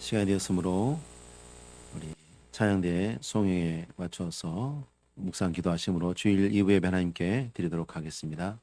시간이 되었으므로 우리 찬양대의 송영에 맞춰서 묵상 기도하심으로 주일 2부 예배 하나님께 드리도록 하겠습니다.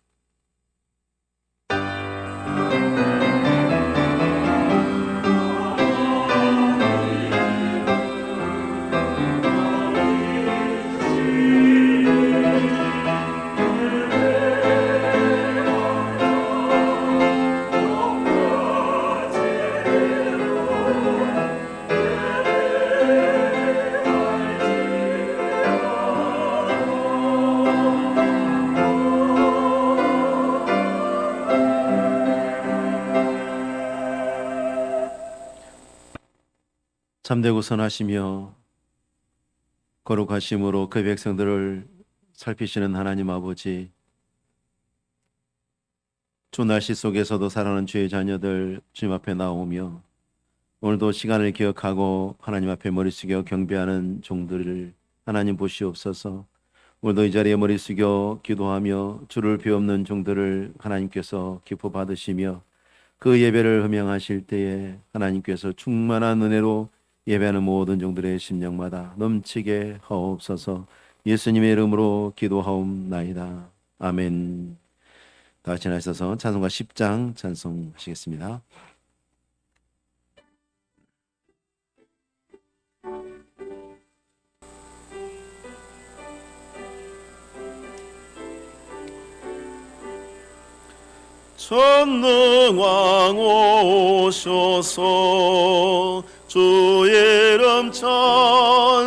참되고 선하시며 거룩하심으로 그 백성들을 살피시는 하나님 아버지, 주 날씨 속에서도 살아가는 주의 자녀들 주님 앞에 나오며 오늘도 시간을 기억하고 하나님 앞에 머리 숙여 경배하는 종들을 하나님 보시옵소서. 오늘도 이 자리에 머리 숙여 기도하며 주를 비옵는 종들을 하나님께서 기뻐 받으시며 그 예배를 음행하실 때에 하나님께서 충만한 은혜로 예배하는 모든 종들의 심령마다 넘치게 하옵소서. 예수님의 이름으로 기도하옵나이다. 아멘. 다 같이 나서서 찬송가 10장 찬송하시겠습니다. 전능왕 오셔서 주의 이름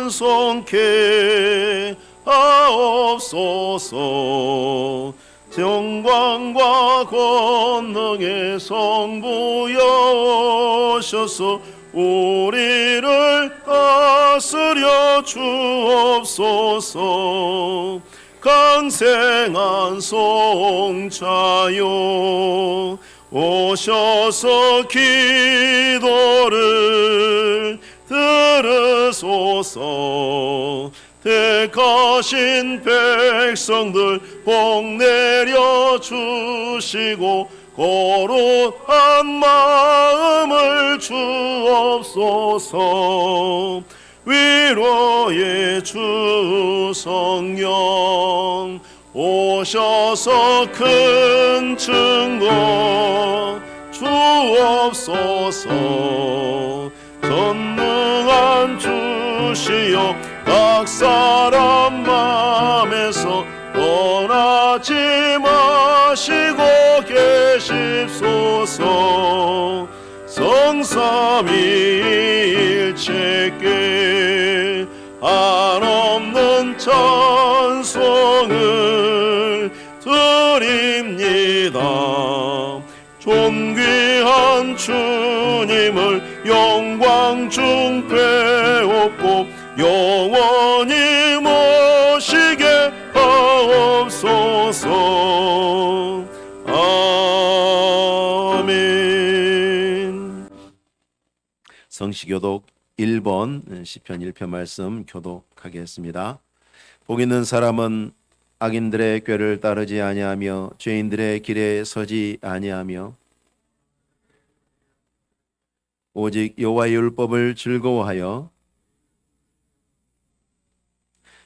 찬송케 하옵소서. 영광과 권능의 성부여셔서 우리를 다스려 주옵소서. 강생한 송차요 오셔서 기도를 들으소서. 택하신 백성들 복 내려 주시고 거룩한 마음을 주옵소서. 위로의 주 성령 오셔서 큰 증거 주옵소서. 전능한 주시여 각 사람 맘에서 떠나지 마시고 계십소서. 성삼위일체께 한없는 찬송을 드립니다. 존귀한 주님을 영광 중 배웠고 영원히 모시게 하옵소서. 아멘. 성시교독 1번 시편 1편 말씀 교독하겠습니다. 복 있는 사람은 악인들의 꾀를 따르지 아니하며 죄인들의 길에 서지 아니하며 오직 여호와의 율법을 즐거워하여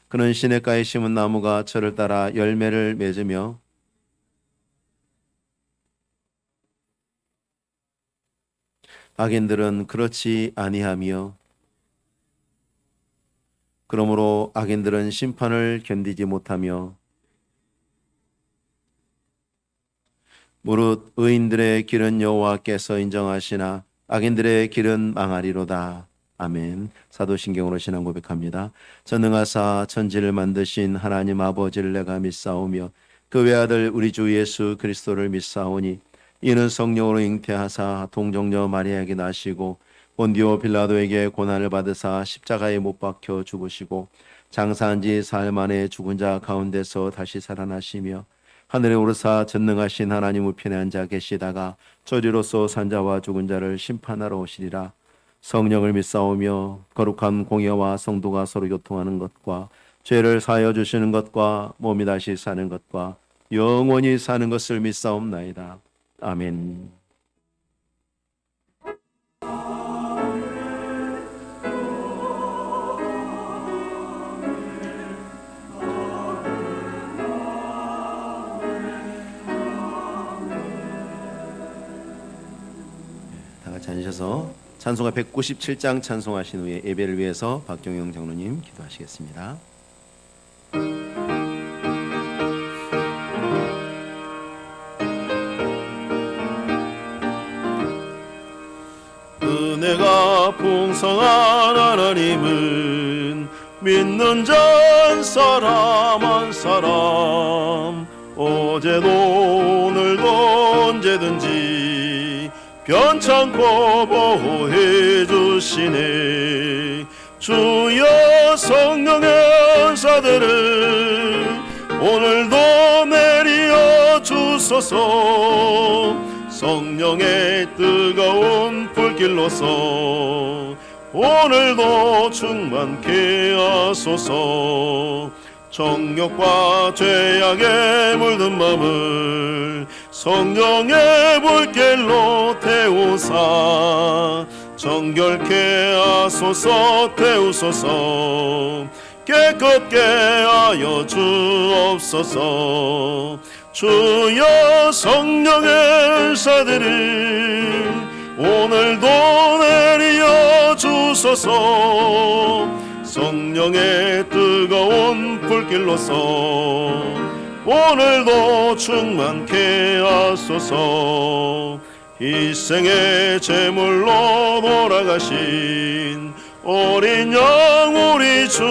그는 시냇가에 심은 나무가 철을 따라 열매를 맺으며 악인들은 그렇지 아니하며 그러므로 악인들은 심판을 견디지 못하며 무릇 의인들의 길은 여호와께서 인정하시나 악인들의 길은 망하리로다. 아멘. 사도신경으로 신앙 고백합니다. 전능하사 천지를 만드신 하나님 아버지를 내가 믿사오며 그 외아들 우리 주 예수 그리스도를 믿사오니 이는 성령으로 잉태하사 동정녀 마리아에게 나시고 본디오 빌라도에게 고난을 받으사 십자가에 못 박혀 죽으시고 장사한 지 사흘 만에 죽은 자 가운데서 다시 살아나시며 하늘에 오르사 전능하신 하나님 우편에 앉아 계시다가 저리로서 산자와 죽은 자를 심판하러 오시리라. 성령을 믿사오며 거룩한 공예와 성도가 서로 교통하는 것과 죄를 사하여 주시는 것과 몸이 다시 사는 것과 영원히 사는 것을 믿사옵나이다. 아멘. 같이 앉으셔서 찬송가 197장 찬송하신 후에 예배를 위해서 박경영 장로님 기도하시겠습니다. 은혜가 풍성한 하나님은 믿는 자 한 사람 한 사람 어제도 오늘도 언제든지 변찮고 보호해 주시네. 주여 성령의 은사들을 오늘도 내리어 주소서. 성령의 뜨거운 불길로서 오늘도 충만케 하소서. 정욕과 죄악에 물든 마음을 성령의 불길로 태우사 정결케 하소서. 태우소서. 깨끗게 하여 주옵소서. 주여 성령의 은사들을 오늘도 내리어 주소서. 성령의 뜨거운 불길로서 오늘도 충만케 하소서. 희생의 제물로 돌아가신 어린 양 우리 주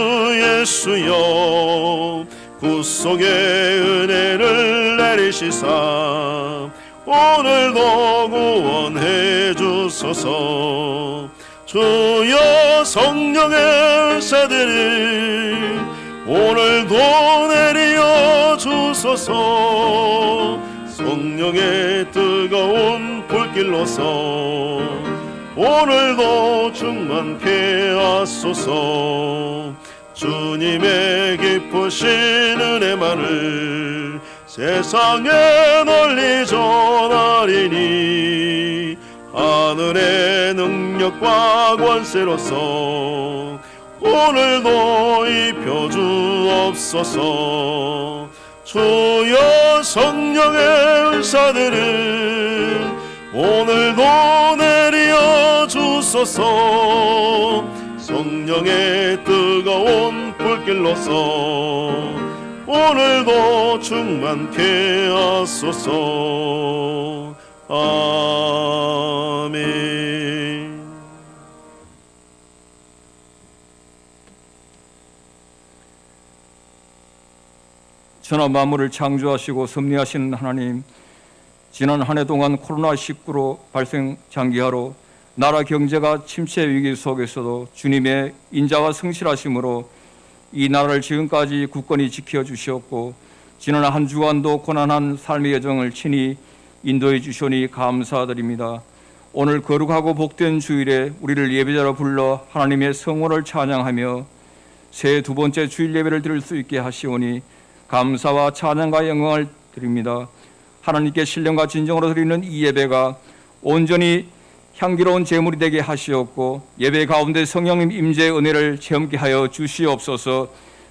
예수여 구속의 은혜를 내리시사 오늘도 구원해 주소서. 주여 성령의 은사들을 오늘도 내리어 주소서. 성령의 뜨거운 불길로서 오늘도 충만케 하소서. 주님의 기쁘신 은혜만을 세상에 널리 전하리니 하늘의 능력과 권세로서 오늘도 입혀 주옵소서. 주여 성령의 은사들을 오늘도 내리어 주소서. 성령의 뜨거운 불길로서 오늘도 충만케 하소서. 아멘. 천하 만물을 창조하시고 섭리하신 하나님, 지난 한 해 동안 코로나19로 발생 장기화로 나라 경제가 침체 위기 속에서도 주님의 인자와 성실하심으로 이 나라를 지금까지 굳건히 지켜주셨고 지난 한 주간도 고난한 삶의 여정을 친히 인도해 주시니 감사드립니다. 오늘 거룩하고 복된 주일에 우리를 예배자로 불러 하나님의 성원을 찬양하며 새해 두 번째 주일 예배를 드릴 수 있게 하시오니 감사와 찬양과 영광을 드립니다. 하나님께 신령과 진정으로 드리는 이 예배가 온전히 향기로운 제물이 되게 하시옵고 예배 가운데 성령님 임재의 은혜를 체험케 하여 주시옵소서.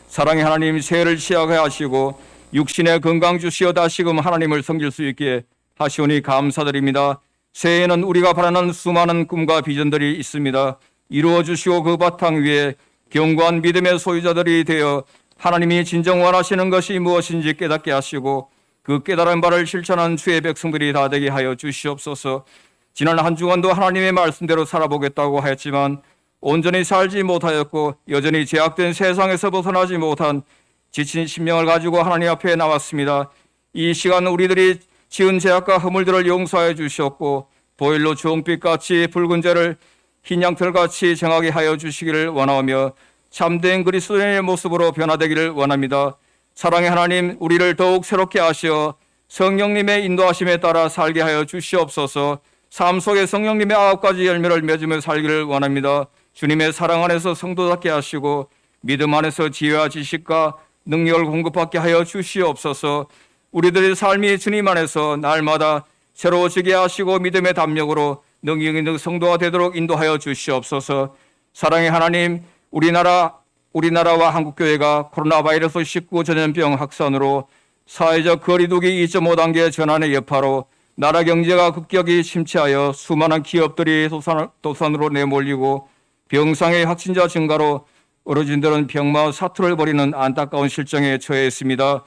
사랑의 하나님, 새해를 시작하게 하시고 육신의 건강 주시어 다시금 하나님을 섬길 수 있게 하시오니 감사드립니다. 새해에는 우리가 바라는 수많은 꿈과 비전들이 있습니다. 이루어 주시고 그 바탕 위에 견고한 믿음의 소유자들이 되어 하나님이 진정 원하시는 것이 무엇인지 깨닫게 하시고 그 깨달은 바를 실천한 주의 백성들이 다 되게 하여 주시옵소서. 지난 한 주간도 하나님의 말씀대로 살아보겠다고 하였지만 온전히 살지 못하였고 여전히 제약된 세상에서 벗어나지 못한 지친 심령을 가지고 하나님 앞에 나왔습니다. 이 시간 우리들이 지은 죄악과 허물들을 용서하여 주시옵고 보일로 주홍빛같이 붉은 죄를 흰 양털같이 정하게 하여 주시기를 원하며 참된 그리스도인의 모습으로 변화되기를 원합니다. 사랑의 하나님, 우리를 더욱 새롭게 하시어 성령님의 인도하심에 따라 살게 하여 주시옵소서. 삶 속에 성령님의 9가지 열매를 맺으며 살기를 원합니다. 주님의 사랑 안에서 성도답게 하시고 믿음 안에서 지혜와 지식과 능력을 공급받게 하여 주시옵소서. 우리들의 삶이 주님 안에서 날마다 새로워지게 하시고 믿음의 담력으로 능력 있는 성도가 되도록 인도하여 주시옵소서. 사랑의 하나님, 우리나라와 한국교회가 코로나 바이러스 19 전염병 확산으로 사회적 거리두기 2.5단계 전환의 여파로 나라 경제가 급격히 침체하여 수많은 기업들이 도산으로 내몰리고 병상의 확진자 증가로 어르신들은 병마 사투를 벌이는 안타까운 실정에 처해 있습니다.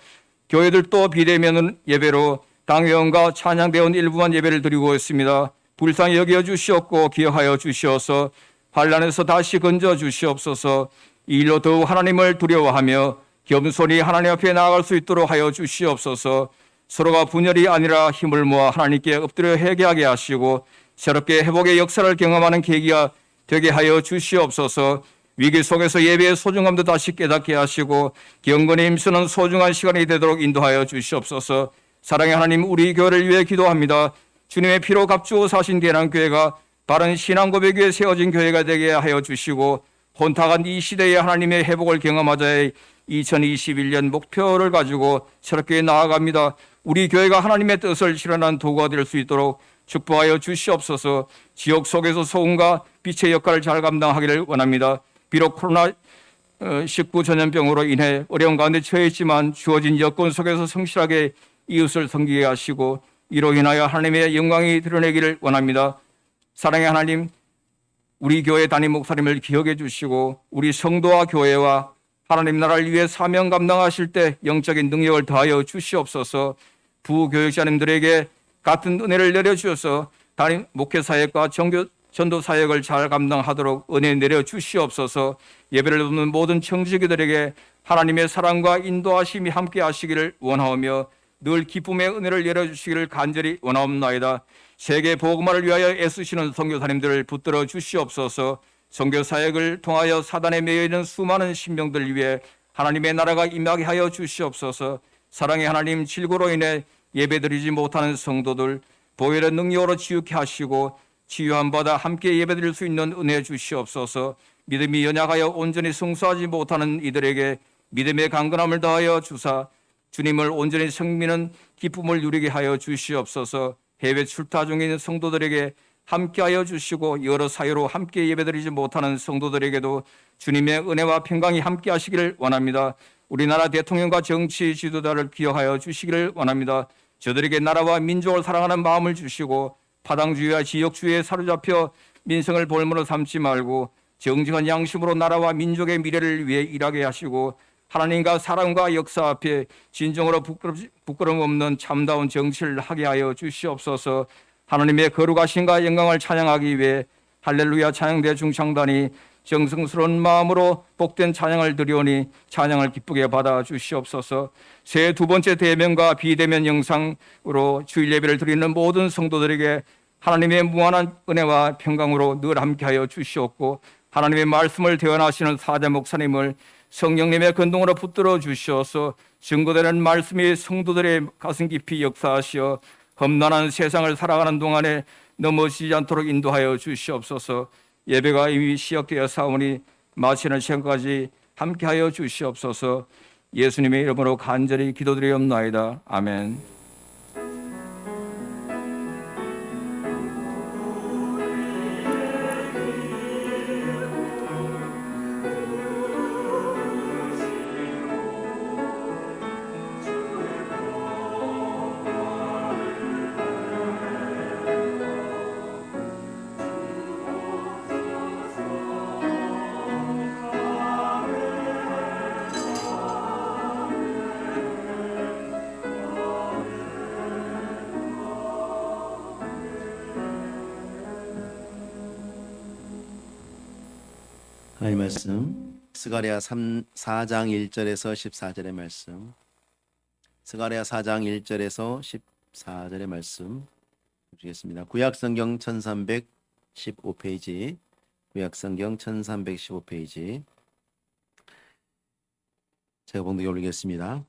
교회들도 비대면 예배로 당회원과 찬양대원 일부만 예배를 드리고 있습니다. 불쌍히 여겨 주시옵고 기억하여 주시어서 환난에서 다시 건져 주시옵소서. 이 일로 더욱 하나님을 두려워하며 겸손히 하나님 앞에 나아갈 수 있도록 하여 주시옵소서. 서로가 분열이 아니라 힘을 모아 하나님께 엎드려 회개하게 하시고 새롭게 회복의 역사를 경험하는 계기가 되게 하여 주시옵소서. 위기 속에서 예배의 소중함도 다시 깨닫게 하시고 경건에 힘쓰는 소중한 시간이 되도록 인도하여 주시옵소서. 사랑의 하나님, 우리 교회를 위해 기도합니다. 주님의 피로 값주어 사신 대난교회가 바른 신앙 고백 위에 세워진 교회가 되게 하여 주시고 혼탁한 이 시대에 하나님의 회복을 경험하자의 2021년 목표를 가지고 새롭게 나아갑니다. 우리 교회가 하나님의 뜻을 실현한 도구가 될 수 있도록 축복하여 주시옵소서. 지옥 속에서 소금과 빛의 역할을 잘 감당하기를 원합니다. 비록 코로나19 전염병으로 인해 어려운 가운데 처해 있지만 주어진 여건 속에서 성실하게 이웃을 섬기게 하시고 이로 인하여 하나님의 영광이 드러내기를 원합니다. 사랑의 하나님, 우리 교회 담임 목사님을 기억해 주시고 우리 성도와 교회와 하나님 나라를 위해 사명 감당하실 때 영적인 능력을 더하여 주시옵소서. 부교육자님들에게 같은 은혜를 내려주셔서 담임 목회사역과 전도사역을 잘 감당하도록 은혜 내려주시옵소서. 예배를 돕는 모든 청지기들에게 하나님의 사랑과 인도하심이 함께 하시기를 원하오며 늘 기쁨의 은혜를 내려주시기를 간절히 원하옵나이다. 세계 복음화를 위하여 애쓰시는 선교사님들을 붙들어 주시옵소서. 선교사역을 통하여 사단에 매여 있는 수많은 신명들 위해 하나님의 나라가 임하게 하여 주시옵소서. 사랑의 하나님, 질고로 인해 예배드리지 못하는 성도들 보혈의 능력으로 치유케 하시고 치유함 받아 함께 예배드릴 수 있는 은혜 주시옵소서. 믿음이 연약하여 온전히 성수하지 못하는 이들에게 믿음의 강건함을 더하여 주사 주님을 온전히 섬기는 기쁨을 누리게 하여 주시옵소서. 해외 출타 중에 있는 성도들에게 함께하여 주시고 여러 사유로 함께 예배드리지 못하는 성도들에게도 주님의 은혜와 평강이 함께 하시기를 원합니다. 우리나라 대통령과 정치 지도자를 기억하여 주시기를 원합니다. 저들에게 나라와 민족을 사랑하는 마음을 주시고 파당주의와 지역주의에 사로잡혀 민생을 볼모로 삼지 말고 정직한 양심으로 나라와 민족의 미래를 위해 일하게 하시고 하나님과 사랑과 역사 앞에 진정으로 부끄럼 없는 참다운 정치를 하게 하여 주시옵소서. 하나님의 거룩하신과 영광을 찬양하기 위해 할렐루야 찬양대 중창단이 정성스러운 마음으로 복된 찬양을 드리오니 찬양을 기쁘게 받아 주시옵소서. 새해 두 번째 대면과 비대면 영상으로 주일 예배를 드리는 모든 성도들에게 하나님의 무한한 은혜와 평강으로 늘 함께하여 주시옵고 하나님의 말씀을 대언하시는 사자 목사님을 성령님의 근동으로 붙들어 주시어서 증거되는 말씀이 성도들의 가슴 깊이 역사하시어 험난한 세상을 살아가는 동안에 넘어지지 않도록 인도하여 주시옵소서. 예배가 이미 시작되어 사오니 마치는 시간까지 함께하여 주시옵소서. 예수님의 이름으로 간절히 기도드리옵나이다. 아멘. 하나님 말씀 스가랴 4장 1절에서 14절의 말씀, 스가랴 4장 1절에서 14절의 말씀 보시겠습니다. 구약성경 1315페이지, 구약성경 1315페이지 제가 봉독해 올리겠습니다.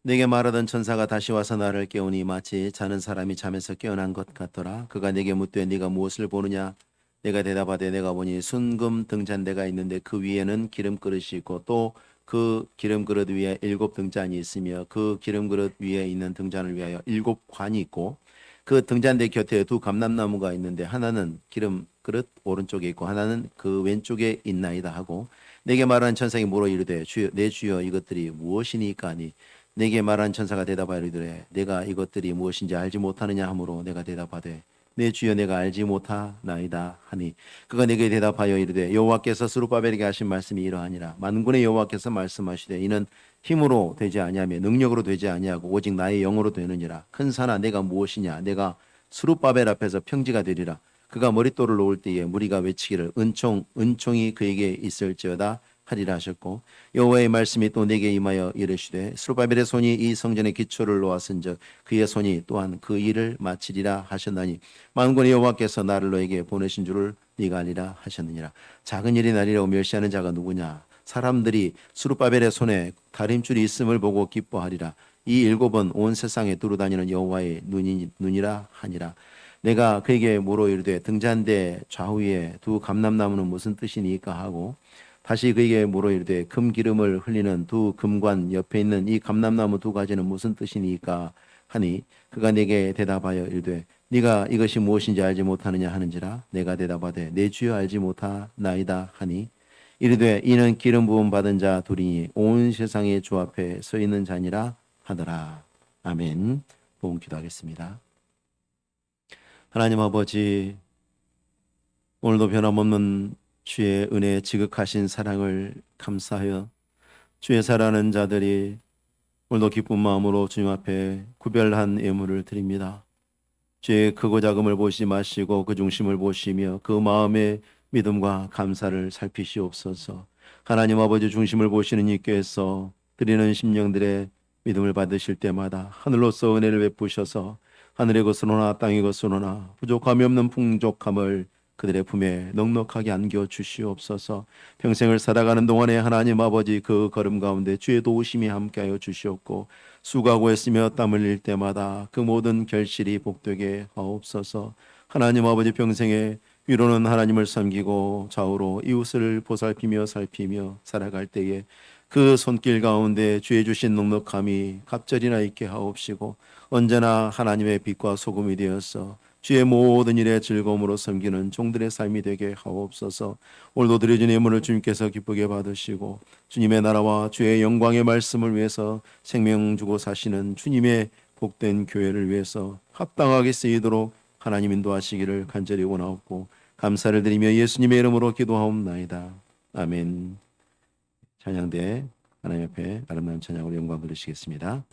내게 말하던 천사가 다시 와서 나를 깨우니 마치 자는 사람이 잠에서 깨어난 것 같더라. 그가 내게 묻되 네가 무엇을 보느냐? 내가 대답하되 내가 보니 순금 등잔대가 있는데 그 위에는 기름그릇이 있고 또 그 기름그릇 위에 7 등잔이 있으며 그 기름그릇 위에 있는 등잔을 위하여 7 관이 있고 그 등잔대 곁에 2 감람나무가 있는데 하나는 기름그릇 오른쪽에 있고 하나는 그 왼쪽에 있나이다 하고 내게 말하는 천사가 물어 이르되 주여, 내 주여 이것들이 무엇이니까 하니 내게 말한 천사가 대답하리되 내가 이것들이 무엇인지 알지 못하느냐 하므로 내가 대답하되 내 주여 내가 알지 못하나이다 하니 그가 내게 대답하여 이르되 여호와께서 스룹바벨에게 하신 말씀이 이러하니라. 만군의 여호와께서 말씀하시되 이는 힘으로 되지 아니하며 능력으로 되지 아니하고 오직 나의 영으로 되느니라. 큰 산아 내가 무엇이냐. 내가 스룹바벨 앞에서 평지가 되리라. 그가 머릿돌을 놓을 때에 무리가 외치기를 은총이 그에게 있을지어다 하리라 하셨고 여호와의 말씀이 또 내게 임하여 이르시되 스룹바벨의 손이 이 성전의 기초를 놓았은즉 그의 손이 또한 그 일을 마치리라 하셨나니 만군의 여호와께서 나를 너에게 보내신 줄을 네가 알리라 하셨느니라. 작은 일이 나리라고 멸시하는 자가 누구냐. 사람들이 스룹바벨의 손에 다림줄이 있음을 보고 기뻐하리라. 이 일곱은 온 세상에 두루다니는 여호와의 눈이라 하니라. 내가 그에게 물어 이르되 등잔대 좌우에 두 감람나무는 무슨 뜻이니까 하고 다시 그에게 물어 이르되 금 기름을 흘리는 두 금관 옆에 있는 이 감람나무 두 가지는 무슨 뜻이니까 하니 그가 내게 대답하여 이르되 네가 이것이 무엇인지 알지 못하느냐 하는지라. 내가 대답하되 내 주여 알지 못하나이다 하니 이르되 이는 기름 부음 받은 자 둘이니 온 세상의 주 앞에 서 있는 자니라 하더라. 아멘. 복음 기도하겠습니다. 하나님 아버지, 오늘도 변함없는 주의 은혜 지극하신 사랑을 감사하여 주의 사랑하는 자들이 오늘도 기쁜 마음으로 주님 앞에 구별한 예물을 드립니다. 주의 크고 작음을 보시지 마시고 그 중심을 보시며 그 마음의 믿음과 감사를 살피시옵소서. 하나님 아버지 중심을 보시는 이께서 드리는 심령들의 믿음을 받으실 때마다 하늘로서 은혜를 베푸셔서 하늘의 것으로나 땅의 것으로나 부족함이 없는 풍족함을 그들의 품에 넉넉하게 안겨 주시옵소서. 평생을 살아가는 동안에 하나님 아버지 그 걸음 가운데 주의 도우심이 함께하여 주시옵고 수고하고 애쓰며 땀 흘릴 때마다 그 모든 결실이 복되게 하옵소서. 하나님 아버지 평생에 위로는 하나님을 섬기고 좌우로 이웃을 보살피며 살피며 살아갈 때에 그 손길 가운데 주의 주신 넉넉함이 갑절이나 있게 하옵시고 언제나 하나님의 빛과 소금이 되어서 주의 모든 일에 즐거움으로 섬기는 종들의 삶이 되게 하옵소서. 오늘도 드려진 예물을 주님께서 기쁘게 받으시고 주님의 나라와 주의 영광의 말씀을 위해서 생명 주고 사시는 주님의 복된 교회를 위해서 합당하게 쓰이도록 하나님 인도하시기를 간절히 원하옵고 감사를 드리며 예수님의 이름으로 기도하옵나이다. 아멘. 찬양대 하나님 앞에 아름다운 찬양으로 영광 돌리시겠습니다.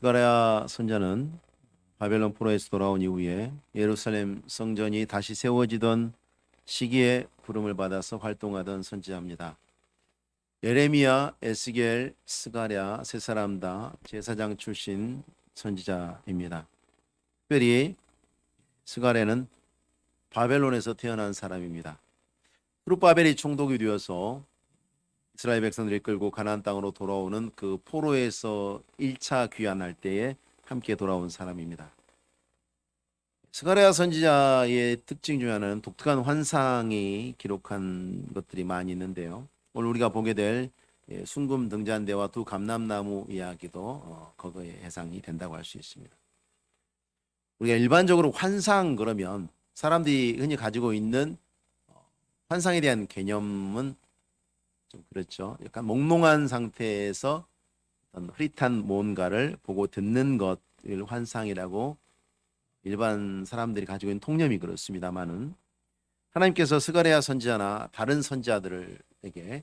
스가랴 선지자는 바벨론 포로에서 돌아온 이후에 예루살렘 성전이 다시 세워지던 시기에 부름을 받아서 활동하던 선지자입니다. 예레미야, 에스겔, 스가랴 세 사람 다 제사장 출신 선지자입니다. 특별히 스가랴는 바벨론에서 태어난 사람입니다. 스룹바벨이 총독이 되어서 이스라엘 백성들이 끌고 가나안 땅으로 돌아오는 그 포로에서 1차 귀환할 때에 함께 돌아온 사람입니다. 스가랴 선지자의 특징 중 하나는 독특한 환상이 기록한 것들이 많이 있는데요. 오늘 우리가 보게 될 순금 등잔대와 두 감람나무 이야기도 거기에 해당이 된다고 할 수 있습니다. 우리가 일반적으로 환상 그러면 사람들이 흔히 가지고 있는 환상에 대한 개념은 좀 그렇죠. 약간 몽롱한 상태에서 어떤 흐릿한 뭔가를 보고 듣는 것을 환상이라고 일반 사람들이 가지고 있는 통념이 그렇습니다만은 하나님께서 스가랴 선지자나 다른 선지자들에게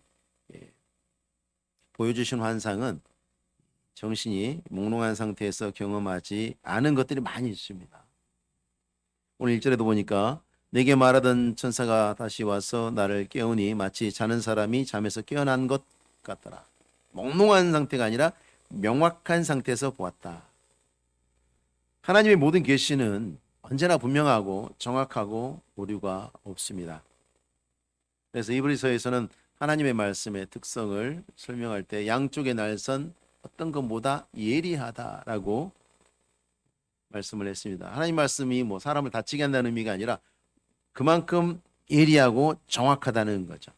보여주신 환상은 정신이 몽롱한 상태에서 경험하지 않은 것들이 많이 있습니다. 오늘 1절에도 보니까 내게 말하던 천사가 다시 와서 나를 깨우니 마치 자는 사람이 잠에서 깨어난 것 같더라. 몽롱한 상태가 아니라 명확한 상태에서 보았다. 하나님의 모든 계시는 언제나 분명하고 정확하고 오류가 없습니다. 그래서 이브리서에서는 하나님의 말씀의 특성을 설명할 때 양쪽의 날선 어떤 것보다 예리하다라고 말씀을 했습니다. 하나님 말씀이 뭐 사람을 다치게 한다는 의미가 아니라 그만큼 예리하고 정확하다는 거죠.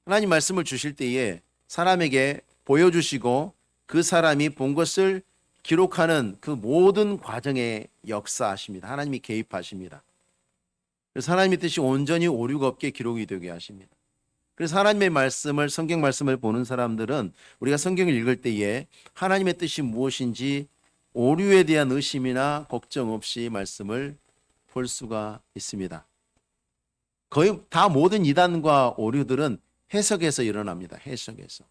하나님 말씀을 주실 때에 사람에게 보여주시고 그 사람이 본 것을 기록하는 그 모든 과정에 역사하십니다. 하나님이 개입하십니다. 그래서 하나님의 뜻이 온전히 오류가 없게 기록이 되게 하십니다. 그래서 하나님의 말씀을, 성경 말씀을 보는 사람들은 우리가 성경을 읽을 때에 하나님의 뜻이 무엇인지 오류에 대한 의심이나 걱정 없이 말씀을 볼 수가 있습니다. 거의 다 모든 이단과 오류들은 해석에서 일어납니다. 해석에서.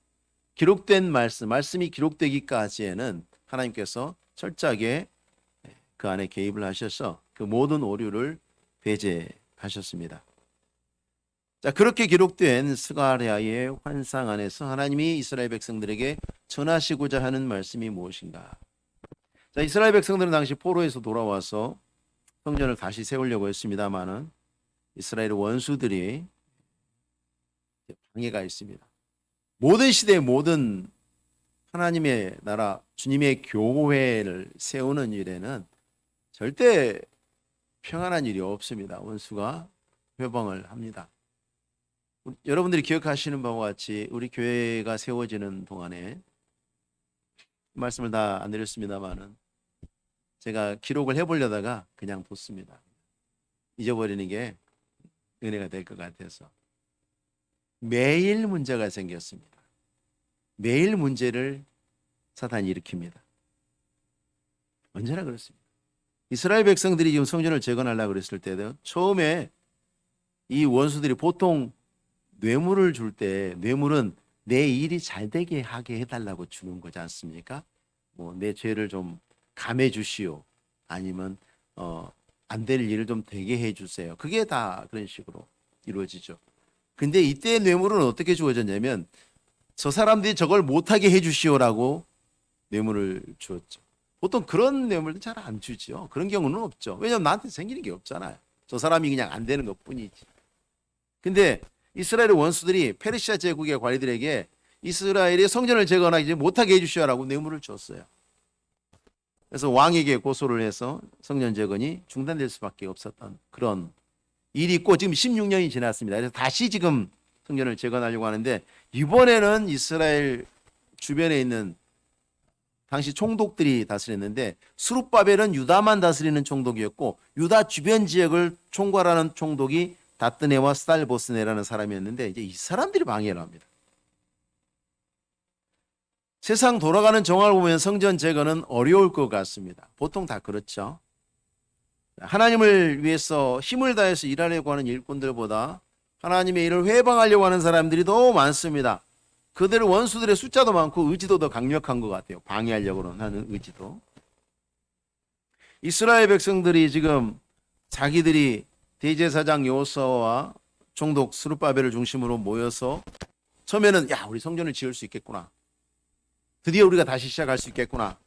기록된 말씀이 기록되기까지에는 하나님께서 철저하게 그 안에 개입을 하셔서 그 모든 오류를 배제하셨습니다. 자, 그렇게 기록된 스가랴의 환상 안에서 하나님이 이스라엘 백성들에게 전하시고자 하는 말씀이 무엇인가? 자, 이스라엘 백성들은 당시 포로에서 돌아와서 성전을 다시 세우려고 했습니다만은 이스라엘 원수들이 방해가 있습니다. 모든 시대의 모든 하나님의 나라, 주님의 교회를 세우는 일에는 절대 평안한 일이 없습니다. 원수가 회방을 합니다. 여러분들이 기억하시는 바와 같이 우리 교회가 세워지는 동안에 말씀을 다 안 드렸습니다만은 제가 기록을 해보려다가 그냥 뒀습니다. 잊어버리는 게 은혜가 될 것 같아서. 매일 문제가 생겼습니다. 매일 문제를 사탄이 일으킵니다. 언제나 그렇습니다. 이스라엘 백성들이 지금 성전을 재건하려고 그랬을 때도 처음에 이 원수들이 보통 뇌물을 줄 때 뇌물은 내 일이 잘 되게 하게 해달라고 주는 거지 않습니까? 뭐 내 죄를 좀 감해 주시오. 아니면 안 될 일을 좀 되게 해 주세요. 그게 다 그런 식으로 이루어지죠. 근데 이때 뇌물은 어떻게 주어졌냐면 저 사람들이 저걸 못하게 해 주시오라고 뇌물을 주었죠. 보통 그런 뇌물은 잘 안 주죠. 그런 경우는 없죠. 왜냐하면 나한테 생기는 게 없잖아요. 저 사람이 그냥 안 되는 것 뿐이지. 근데 이스라엘의 원수들이 페르시아 제국의 관리들에게 이스라엘이 성전을 재건하지 못하게 해주시오라고 뇌물을 줬어요. 그래서 왕에게 고소를 해서 성전 재건이 중단될 수밖에 없었던 그런 일이 있고 지금 16년이 지났습니다. 그래서 다시 지금 성전을 재건하려고 하는데 이번에는 이스라엘 주변에 있는 당시 총독들이 다스렸는데 스룹바벨은 유다만 다스리는 총독이었고 유다 주변 지역을 총괄하는 총독이 다뜨네와 스달보스네라는 사람이었는데 이제 이 사람들이 방해를 합니다. 세상 돌아가는 정황을 보면 성전 재건은 어려울 것 같습니다. 보통 다 그렇죠. 하나님을 위해서 힘을 다해서 일하려고 하는 일꾼들보다 하나님의 일을 회방하려고 하는 사람들이 더 많습니다. 그들의 원수들의 숫자도 많고 의지도 더 강력한 것 같아요. 방해하려고 하는 의지도. 이스라엘 백성들이 지금 자기들이 대제사장 여호수아와 총독 스룹바벨을 중심으로 모여서 처음에는 야, 우리 성전을 지을 수 있겠구나. 드디어 우리가 다시 시작할 수 있겠구나.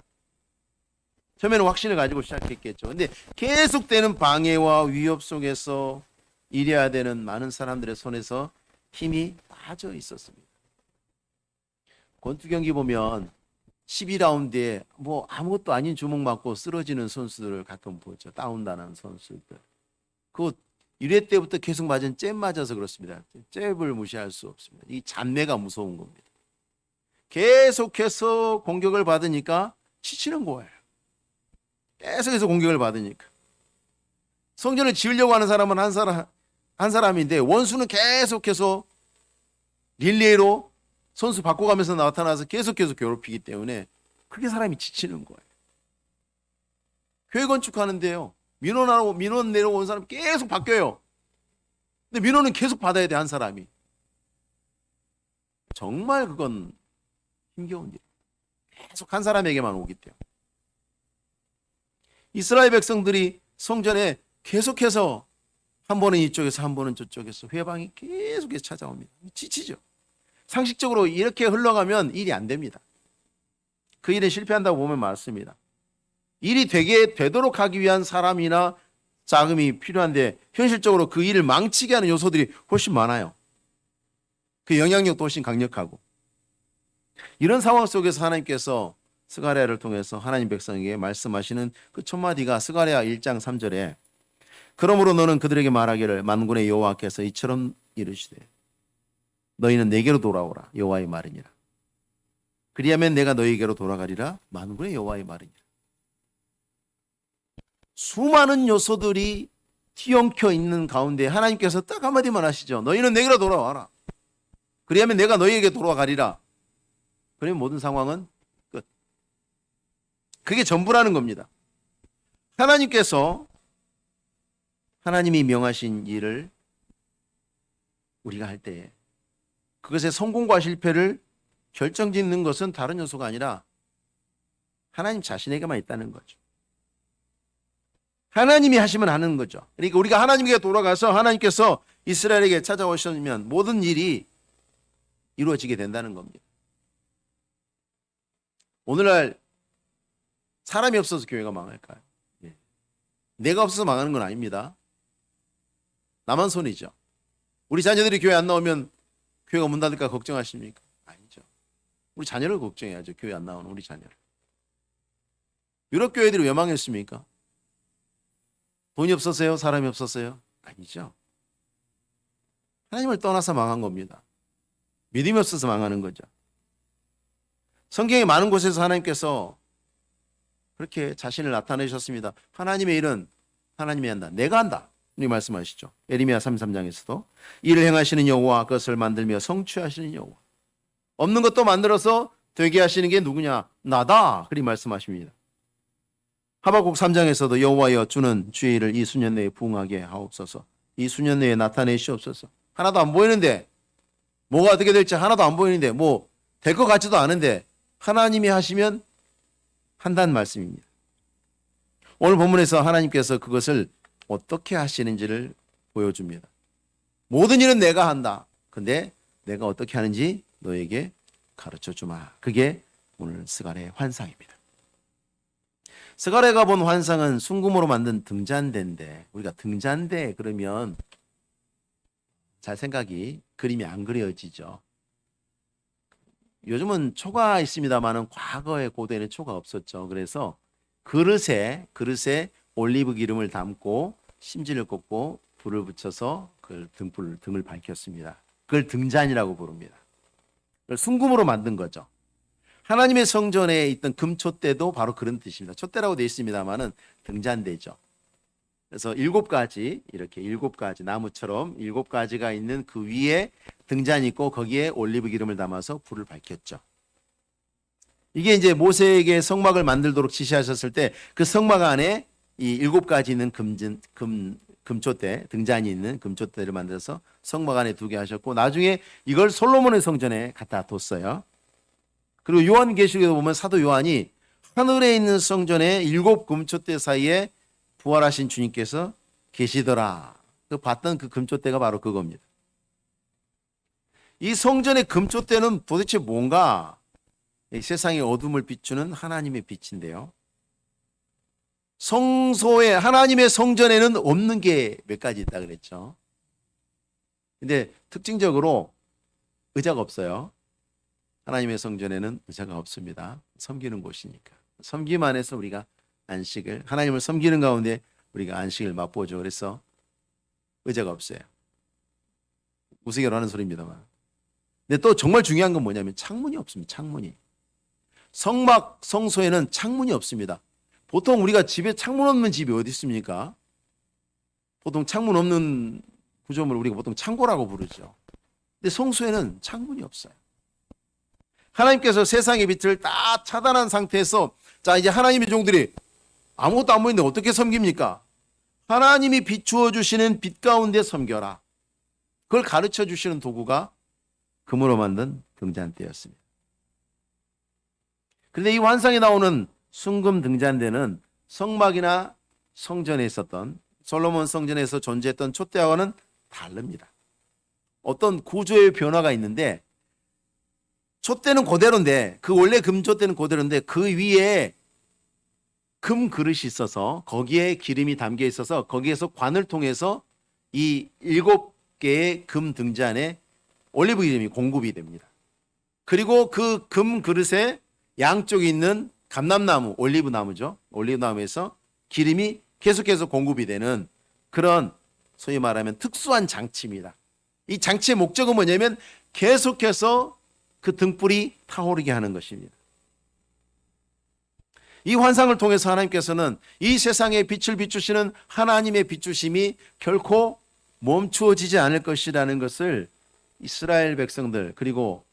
처음에는 확신을 가지고 시작했겠죠. 근데 계속되는 방해와 위협 속에서 일해야 되는 많은 사람들의 손에서 힘이 빠져 있었습니다. 권투 경기 보면 12라운드에 뭐 아무것도 아닌 주먹 맞고 쓰러지는 선수들을 가끔 보죠. 다운당하는 선수들. 그 1회 때부터 계속 맞은 잽 맞아서 그렇습니다. 잽을 무시할 수 없습니다. 이 잡내가 무서운 겁니다. 계속해서 공격을 받으니까 지치는 거예요. 계속해서 공격을 받으니까. 성전을 지으려고 하는 사람은 한 사람인데 원수는 계속해서 릴레이로 선수 바꿔가면서 나타나서 계속해서 괴롭히기 때문에 그게 사람이 지치는 거예요. 교회 건축하는데요. 민원 내려온 사람 계속 바뀌어요. 근데 민원은 계속 받아야 돼, 한 사람이. 정말 그건 힘겨운 일. 계속 한 사람에게만 오기 때문에. 이스라엘 백성들이 성전에 계속해서 한 번은 이쪽에서 한 번은 저쪽에서 회방이 계속해서 찾아옵니다. 지치죠. 상식적으로 이렇게 흘러가면 일이 안 됩니다. 그 일에 실패한다고 보면 맞습니다. 일이 되도록 하기 위한 사람이나 자금이 필요한데 현실적으로 그 일을 망치게 하는 요소들이 훨씬 많아요. 그 영향력도 훨씬 강력하고. 이런 상황 속에서 하나님께서 스가랴를 통해서 하나님 백성에게 말씀하시는 그 첫 마디가 스가랴 1장 3절에 그러므로 너는 그들에게 말하기를 만군의 여호와께서 이처럼 이르시되 너희는 내게로 돌아오라 여호와의 말이니라. 그리하면 내가 너희에게로 돌아가리라 만군의 여호와의 말이니라. 수많은 요소들이 뒤엉켜 있는 가운데 하나님께서 딱 한마디만 하시죠. 너희는 내게로 돌아와라. 그리하면 내가 너희에게 돌아가리라. 그러면 모든 상황은 끝. 그게 전부라는 겁니다. 하나님께서 하나님이 명하신 일을 우리가 할 때에 그것의 성공과 실패를 결정짓는 것은 다른 요소가 아니라 하나님 자신에게만 있다는 거죠. 하나님이 하시면 하는 거죠. 그러니까 우리가 하나님께 돌아가서 하나님께서 이스라엘에게 찾아오시면 모든 일이 이루어지게 된다는 겁니다. 오늘날 사람이 없어서 교회가 망할까요? 내가 없어서 망하는 건 아닙니다. 나만 손이죠. 우리 자녀들이 교회 안 나오면 교회가 문 닫을까 걱정하십니까? 아니죠. 우리 자녀를 걱정해야죠. 교회 안 나오는 우리 자녀를. 유럽 교회들이 왜 망했습니까? 돈이 없었어요? 사람이 없었어요? 아니죠. 하나님을 떠나서 망한 겁니다. 믿음이 없어서 망하는 거죠. 성경에 많은 곳에서 하나님께서 그렇게 자신을 나타내셨습니다. 하나님의 일은 하나님이 한다. 내가 한다. 이렇게 말씀하시죠. 에레미야 33장에서도 일을 행하시는 여호와 그것을 만들며 성취하시는 여호와. 없는 것도 만들어서 되게 하시는 게 누구냐? 나다. 그렇게 말씀하십니다. 하박국 3장에서도 여호와여 주는 주의 일을 이 수년 내에 부응하게 하옵소서. 이 수년 내에 나타내시옵소서. 하나도 안 보이는데 뭐가 어떻게 될지 하나도 안 보이는데 뭐 될 것 같지도 않은데 하나님이 하시면 한다는 말씀입니다. 오늘 본문에서 하나님께서 그것을 어떻게 하시는지를 보여줍니다. 모든 일은 내가 한다. 근데 내가 어떻게 하는지 너에게 가르쳐주마. 그게 오늘 스가랴의 환상입니다. 스가랴가 본 환상은 순금으로 만든 등잔대인데 우리가 등잔대 그러면 잘 그림이 안 그려지죠. 요즘은 초가 있습니다만은 과거의 고대에는 초가 없었죠. 그래서 그릇에 올리브 기름을 담고 심지를 꽂고 불을 붙여서 그 등을 밝혔습니다. 그걸 등잔이라고 부릅니다. 그걸 순금으로 만든 거죠. 하나님의 성전에 있던 금촛대도 바로 그런 뜻입니다. 촛대라고 되어 있습니다만은 등잔대죠. 그래서 7가지 이렇게 7가지 나무처럼 7가지가 있는 그 위에 등잔이 있고 거기에 올리브 기름을 담아서 불을 밝혔죠. 이게 이제 모세에게 성막을 만들도록 지시하셨을 때 그 성막 안에 이 7가지 있는 금초대, 등잔이 있는 금초대를 만들어서 성막 안에 두게 하셨고, 나중에 이걸 솔로몬의 성전에 갖다 뒀어요. 그리고 요한계시록에 보면 사도 요한이 하늘에 있는 성전에 7 금초대 사이에 부활하신 주님께서 계시더라. 그 봤던 그 금초대가 바로 그겁니다. 이 성전의 금초대는 도대체 뭔가? 이 세상의 어둠을 비추는 하나님의 빛인데요. 성소에, 하나님의 성전에는 없는 게 몇 가지 있다 그랬죠. 근데 특징적으로 의자가 없어요. 하나님의 성전에는 의자가 없습니다. 섬기는 곳이니까. 섬김 안에서 우리가 안식을, 하나님을 섬기는 가운데 우리가 안식을 맛보죠. 그래서 의자가 없어요. 우스개로 하는 소리입니다만. 근데 또 정말 중요한 건 뭐냐면 창문이 없습니다. 창문이. 성막, 성소에는 창문이 없습니다. 보통 우리가 집에 창문 없는 집이 어디 있습니까? 보통 창문 없는 구조물을 우리가 보통 창고라고 부르죠. 근데 성소에는 창문이 없어요. 하나님께서 세상의 빛을 다 차단한 상태에서, 자, 이제 하나님의 종들이 아무것도 안 보이는데 어떻게 섬깁니까? 하나님이 비추어 주시는 빛 가운데 섬겨라. 그걸 가르쳐 주시는 도구가 금으로 만든 등잔대였습니다. 그런데 이 환상에 나오는 순금 등잔대는 성막이나 성전에 있었던, 솔로몬 성전에서 존재했던 촛대와는 다릅니다. 어떤 구조의 변화가 있는데, 촛대는 그대로인데, 그 원래 금촛대는 그대로인데 그 위에 금 그릇이 있어서 거기에 기름이 담겨 있어서 거기에서 관을 통해서 이 7개의 금 등잔에 올리브 기름이 공급이 됩니다. 그리고 그 금 그릇에 양쪽에 있는 감람나무, 올리브 나무죠. 올리브 나무에서 기름이 계속해서 공급이 되는 그런 소위 말하면 특수한 장치입니다. 이 장치의 목적은 뭐냐면 계속해서 그 등불이 타오르게 하는 것입니다. 이 환상을 통해서 하나님께서는 이 세상에 빛을 비추시는 하나님의 비추심이 결코 멈추어지지 않을 것이라는 것을 이스라엘 백성들, 그리고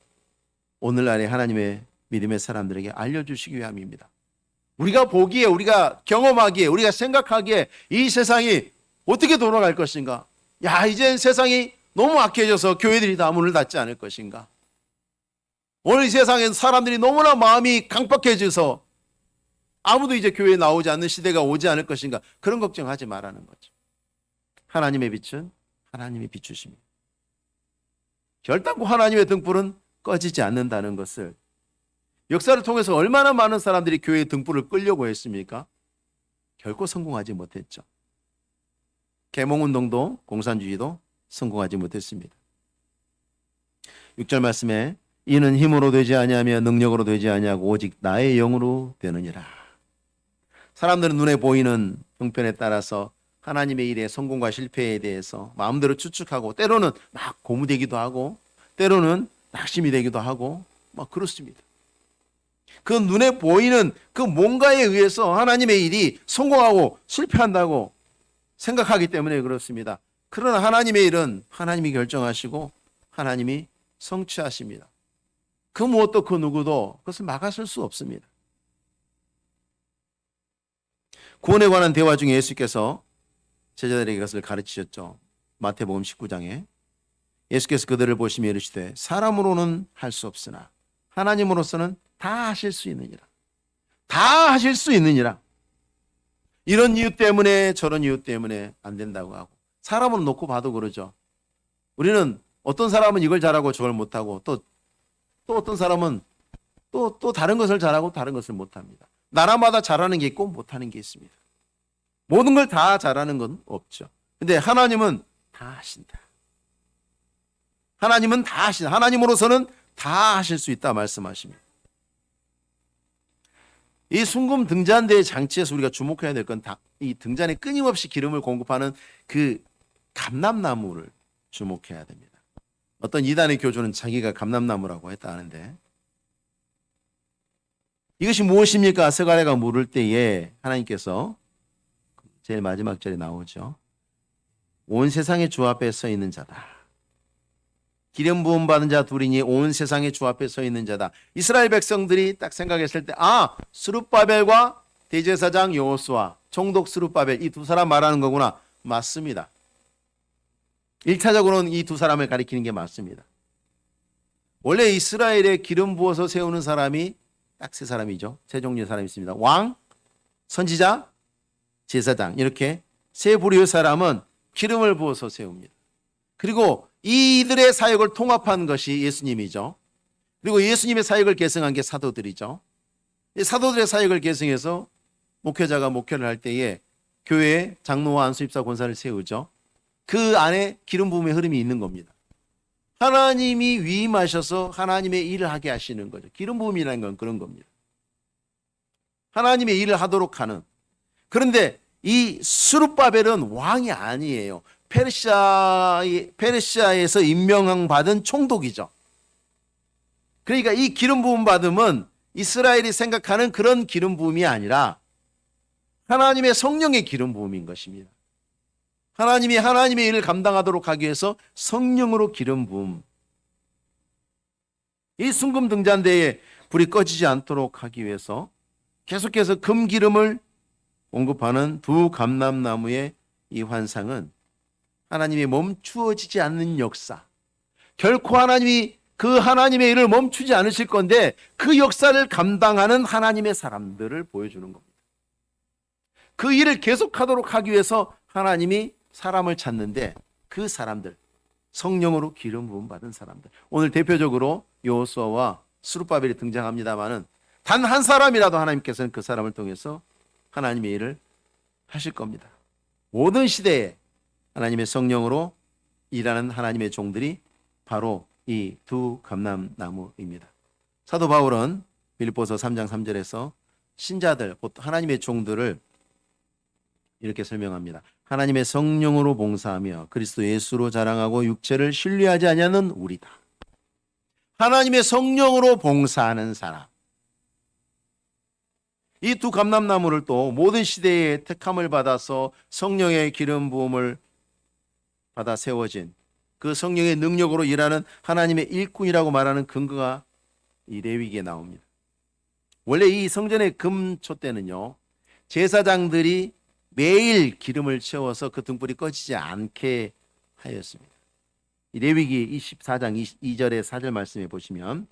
오늘날의 하나님의 믿음의 사람들에게 알려주시기 위함입니다. 우리가 보기에, 우리가 경험하기에, 우리가 생각하기에 이 세상이 어떻게 돌아갈 것인가? 야, 이제 세상이 너무 악해져서 교회들이 다 문을 닫지 않을 것인가? 오늘 이 세상엔 사람들이 너무나 마음이 강팍해져서 아무도 이제 교회에 나오지 않는 시대가 오지 않을 것인가? 그런 걱정하지 말라는 거죠. 하나님의 빛은 하나님이 비추십니다. 결단코 하나님의 등불은 꺼지지 않는다는 것을, 역사를 통해서 얼마나 많은 사람들이 교회의 등불을 끌려고 했습니까? 결코 성공하지 못했죠. 계몽운동도 공산주의도 성공하지 못했습니다. 6절 말씀에 이는 힘으로 되지 아니하며 능력으로 되지 아니하고 오직 나의 영으로 되느니라. 사람들은 눈에 보이는 형편에 따라서 하나님의 일의 성공과 실패에 대해서 마음대로 추측하고, 때로는 막 고무되기도 하고, 때로는 낙심이 되기도 하고, 막 그렇습니다. 그 눈에 보이는 그 뭔가에 의해서 하나님의 일이 성공하고 실패한다고 생각하기 때문에 그렇습니다. 그러나 하나님의 일은 하나님이 결정하시고 하나님이 성취하십니다. 그 무엇도 그 누구도 그것을 막아설 수 없습니다. 구원에 관한 대화 중에 예수께서 제자들에게 이것을 가르치셨죠. 마태복음 19장에 예수께서 그들을 보시며 이르시되 사람으로는 할 수 없으나 하나님으로서는 다 하실 수 있느니라. 다 하실 수 있느니라. 이런 이유 때문에 저런 이유 때문에 안 된다고 하고, 사람은 놓고 봐도 그러죠. 우리는 어떤 사람은 이걸 잘하고 저걸 못하고, 또 어떤 사람은 또 다른 것을 잘하고 다른 것을 못합니다. 나라마다 잘하는 게 있고 못하는 게 있습니다. 모든 걸 다 잘하는 건 없죠. 근데 하나님은 다 하신다. 하나님은 다 하신다. 하나님으로서는 다 하실 수 있다 말씀하십니다. 이 순금 등잔대의 장치에서 우리가 주목해야 될 건 이 등잔에 끊임없이 기름을 공급하는 그 감람나무를 주목해야 됩니다. 어떤 이단의 교주는 자기가 감람나무라고 했다는데, 이것이 무엇입니까? 세가래가 물을 때에 하나님께서 제일 마지막 절에 나오죠. 온 세상의 주 앞에 서 있는 자다. 기름 부음 받은 자 둘이니 온 세상의 주 앞에 서 있는 자다. 이스라엘 백성들이 딱 생각했을 때, 스룹바벨과 대제사장 여호수아, 총독 스룹바벨, 이 두 사람 말하는 거구나. 맞습니다. 1차적으로는 이 두 사람을 가리키는 게 맞습니다. 원래 이스라엘에 기름 부어서 세우는 사람이 딱 세 사람이죠. 세 종류의 사람이 있습니다. 왕, 선지자, 제사장, 이렇게 세 부류의 사람은 기름을 부어서 세웁니다. 그리고 이들의 사역을 통합한 것이 예수님이죠. 그리고 예수님의 사역을 계승한 게 사도들이죠. 이 사도들의 사역을 계승해서 목회자가 목회를 할 때에 교회에 장로와 안수집사 권사를 세우죠. 그 안에 기름 부음의 흐름이 있는 겁니다. 하나님이 위임하셔서 하나님의 일을 하게 하시는 거죠. 기름 부음이라는 건 그런 겁니다. 하나님의 일을 하도록 하는. 그런데 이 스룹바벨은 왕이 아니에요. 페르시아에서 임명한 받은 총독이죠. 그러니까 이 기름 부음 받음은 이스라엘이 생각하는 그런 기름 부음이 아니라 하나님의 성령의 기름 부음인 것입니다. 하나님이 하나님의 일을 감당하도록 하기 위해서 성령으로 기름 부음. 이 순금 등잔대에 불이 꺼지지 않도록 하기 위해서 계속해서 금기름을 공급하는 두 감람나무의 이 환상은 하나님이 멈추어지지 않는 역사. 결코 하나님이 그 하나님의 일을 멈추지 않으실 건데 그 역사를 감당하는 하나님의 사람들을 보여주는 겁니다. 그 일을 계속하도록 하기 위해서 하나님이 사람을 찾는데 그 사람들, 성령으로 기름 부음 받은 사람들. 오늘 대표적으로 여호수아와 스룹바벨이 등장합니다마는 단 한 사람이라도 하나님께서는 그 사람을 통해서 하나님의 일을 하실 겁니다. 모든 시대에 하나님의 성령으로 일하는 하나님의 종들이 바로 이 두 감람나무입니다. 사도 바울은 빌립보서 3장 3절에서 신자들, 곧 하나님의 종들을 이렇게 설명합니다. 하나님의 성령으로 봉사하며 그리스도 예수로 자랑하고 육체를 신뢰하지 아니하는 우리다. 하나님의 성령으로 봉사하는 사람. 이 두 감람나무를 또 모든 시대에 택함을 받아서 성령의 기름 부음을 받아 세워진 그 성령의 능력으로 일하는 하나님의 일꾼이라고 말하는 근거가 이 레위기에 나옵니다. 원래 이 성전의 금초 때는요, 제사장들이 매일 기름을 채워서 그 등불이 꺼지지 않게 하였습니다. 이 레위기 24장 2절의 4절 말씀에 보시면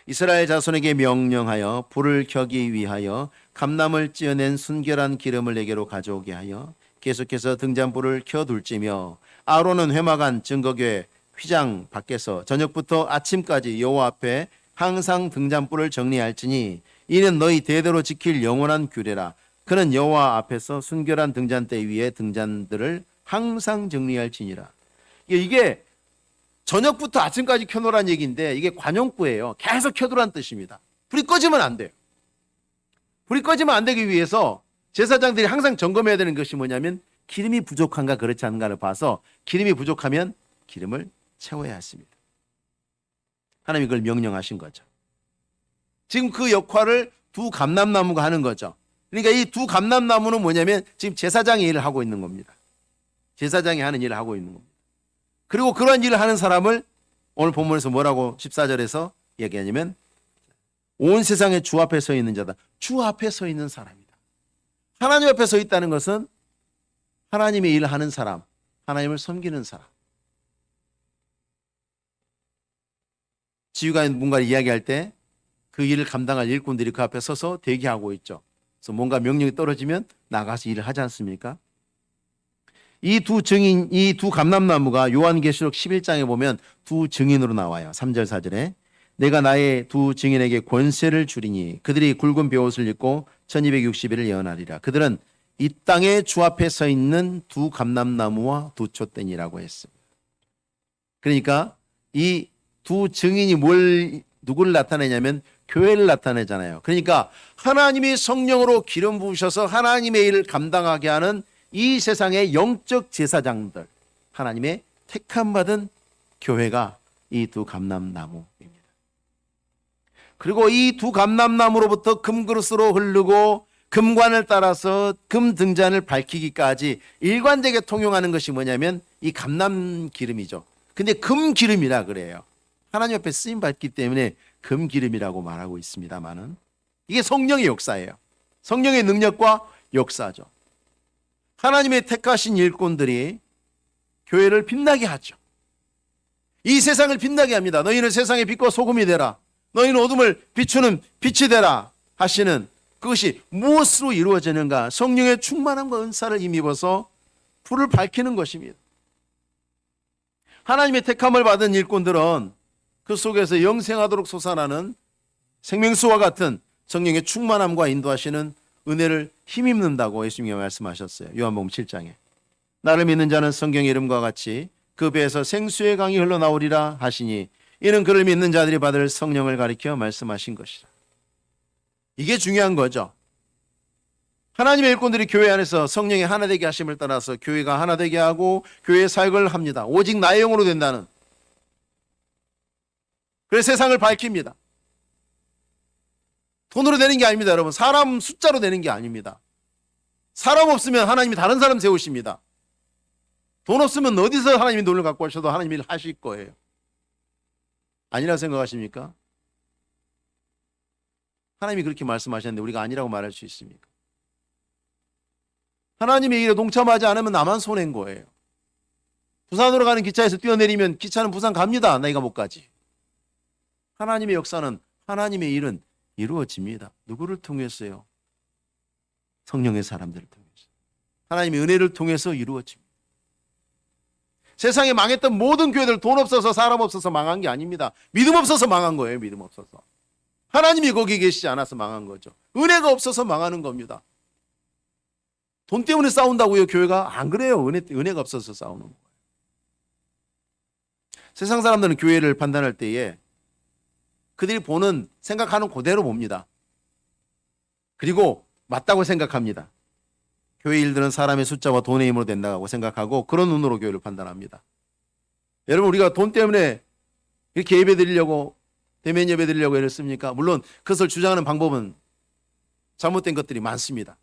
이스라엘 자손에게 명령하여 불을 켜기 위하여 감람을 찌어낸 순결한 기름을 내게로 가져오게 하여 계속해서 등잔불을 켜둘지며 아론은 회막안 증거궤 휘장 밖에서 저녁부터 아침까지 여호와 앞에 항상 등잔불을 정리할지니 이는 너희 대대로 지킬 영원한 규례라. 그는 여호와 앞에서 순결한 등잔대 위에 등잔들을 항상 정리할지니라. 이게 저녁부터 아침까지 켜놓으란 얘기인데 이게 관용구예요. 계속 켜두란 뜻입니다. 불이 꺼지면 안 돼요. 불이 꺼지면 안 되기 위해서 제사장들이 항상 점검해야 되는 것이 뭐냐면 기름이 부족한가 그렇지 않은가를 봐서 기름이 부족하면 기름을 채워야 했습니다. 하나님이 그걸 명령하신 거죠. 지금 그 역할을 두 감람나무가 하는 거죠. 그러니까 이 두 감람나무는 뭐냐면 지금 제사장의 일을 하고 있는 겁니다. 제사장이 하는 일을 하고 있는 겁니다. 그리고 그런 일을 하는 사람을 오늘 본문에서 뭐라고 14절에서 얘기하냐면 온 세상에 주 앞에 서 있는 자다. 주 앞에 서 있는 사람이다. 하나님 앞에 서 있다는 것은 하나님의 일을 하는 사람, 하나님을 섬기는 사람. 지휘관이 뭔가를 이야기할 때 그 일을 감당할 일꾼들이 그 앞에 서서 대기하고 있죠. 그래서 뭔가 명령이 떨어지면 나가서 일을 하지 않습니까? 이 두 증인, 이 두 감람나무가 요한계시록 11장에 보면 두 증인으로 나와요. 3절 4절에 내가 나의 두 증인에게 권세를 주리니 그들이 굵은 베옷을 입고 1260일을 예언하리라. 그들은 이 땅에 주 앞에 서 있는 두 감람나무와 두 촛대니라고 했습니다. 그러니까 이 두 증인이 누구를 나타내냐면 교회를 나타내잖아요. 그러니까 하나님이 성령으로 기름 부으셔서 하나님의 일을 감당하게 하는 이 세상의 영적 제사장들, 하나님의 택함 받은 교회가 이 두 감람나무입니다. 그리고 이 두 감람나무로부터 금그릇으로 흐르고 금관을 따라서 금 등잔을 밝히기까지 일관되게 통용하는 것이 뭐냐면 이 감람 기름이죠. 근데 금 기름이라 그래요. 하나님 앞에 쓰임 받기 때문에 금 기름이라고 말하고 있습니다만은 이게 성령의 역사예요. 성령의 능력과 역사죠. 하나님의 택하신 일꾼들이 교회를 빛나게 하죠. 이 세상을 빛나게 합니다. 너희는 세상의 빛과 소금이 되라. 너희는 어둠을 비추는 빛이 되라 하시는 그것이 무엇으로 이루어지는가? 성령의 충만함과 은사를 힘입어서 불을 밝히는 것입니다. 하나님의 택함을 받은 일꾼들은 그 속에서 영생하도록 솟아나는 생명수와 같은 성령의 충만함과 인도하시는 은혜를 힘입는다고 예수님이 말씀하셨어요. 요한복음 7장에. 나를 믿는 자는 성경의 이름과 같이 그 배에서 생수의 강이 흘러나오리라 하시니 이는 그를 믿는 자들이 받을 성령을 가리켜 말씀하신 것이라. 이게 중요한 거죠. 하나님의 일꾼들이 교회 안에서 성령의 하나 되게 하심을 따라서 교회가 하나 되게 하고 교회의 사역을 합니다. 오직 나의 영으로 된다는. 그래서 세상을 밝힙니다. 돈으로 되는 게 아닙니다, 여러분. 사람 숫자로 되는 게 아닙니다. 사람 없으면 하나님이 다른 사람 세우십니다. 돈 없으면 어디서 하나님이 돈을 갖고 오셔도 하나님이 일 하실 거예요. 아니라고 생각하십니까? 하나님이 그렇게 말씀하셨는데 우리가 아니라고 말할 수 있습니까? 하나님의 일에 동참하지 않으면 나만 손해인 거예요. 부산으로 가는 기차에서 뛰어내리면 기차는 부산 갑니다. 나이가 못 가지. 하나님의 역사는, 하나님의 일은 이루어집니다. 누구를 통해서요? 성령의 사람들을 통해서. 하나님의 은혜를 통해서 이루어집니다. 세상에 망했던 모든 교회들 돈 없어서 사람 없어서 망한 게 아닙니다. 믿음 없어서 망한 거예요. 믿음 없어서. 하나님이 거기 계시지 않아서 망한 거죠. 은혜가 없어서 망하는 겁니다. 돈 때문에 싸운다고요, 교회가? 안 그래요. 은혜가 없어서 싸우는 거예요. 세상 사람들은 교회를 판단할 때에 그들이 보는, 생각하는 그대로 봅니다. 그리고 맞다고 생각합니다. 교회 일들은 사람의 숫자와 돈의 힘으로 된다고 생각하고 그런 눈으로 교회를 판단합니다. 여러분, 우리가 돈 때문에 이렇게 예배 드리려고, 대면 예배 드리려고 이랬습니까? 물론 그것을 주장하는 방법은 잘못된 것들이 많습니다.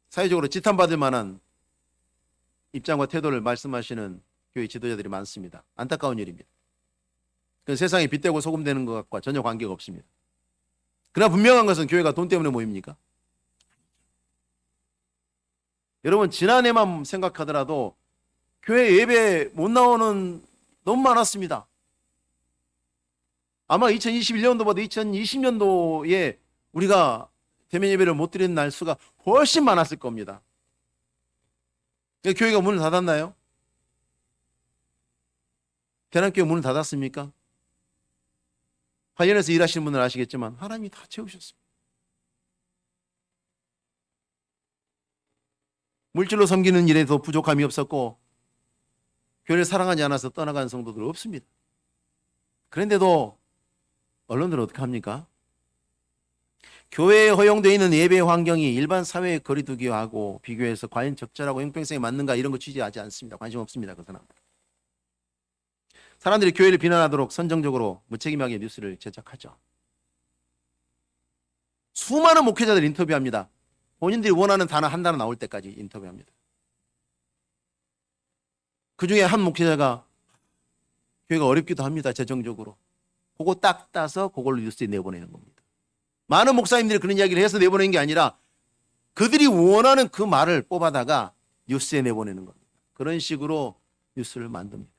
사회적으로 지탄받을 만한 입장과 태도를 말씀하시는 교회 지도자들이 많습니다. 안타까운 일입니다. 그건 세상에 빗대고 소금 되는 것과 전혀 관계가 없습니다. 그러나 분명한 것은 교회가 돈 때문에 모입니까? 여러분, 지난해만 생각하더라도 교회 예배 못 나오는 너무 많았습니다. 아마 2021년도보다 2020년도에 우리가 대면 예배를 못 드리는 날 수가 훨씬 많았을 겁니다. 교회가 문을 닫았나요? 대남교회 문을 닫았습니까? 관련해서 일하시는 분들 아시겠지만 하나님이 다 채우셨습니다. 물질로 섬기는 일에도 부족함이 없었고 교회를 사랑하지 않아서 떠나간 성도들 없습니다. 그런데도 언론들은 어떻게 합니까? 교회에 허용되어 있는 예배 환경이 일반 사회의 거리두기하고 비교해서 과연 적절하고 형평성에 맞는가 이런 거 취재하지 않습니다. 관심 없습니다. 그 사람. 사람들이 교회를 비난하도록 선정적으로 무책임하게 뉴스를 제작하죠. 수많은 목회자들 인터뷰합니다. 본인들이 원하는 단어 한 단어 나올 때까지 인터뷰합니다. 그 중에 한 목회자가 교회가 어렵기도 합니다. 재정적으로. 그거 딱 따서 그걸로 뉴스에 내보내는 겁니다. 많은 목사님들이 그런 이야기를 해서 내보내는 게 아니라 그들이 원하는 그 말을 뽑아다가 뉴스에 내보내는 겁니다. 그런 식으로 뉴스를 만듭니다.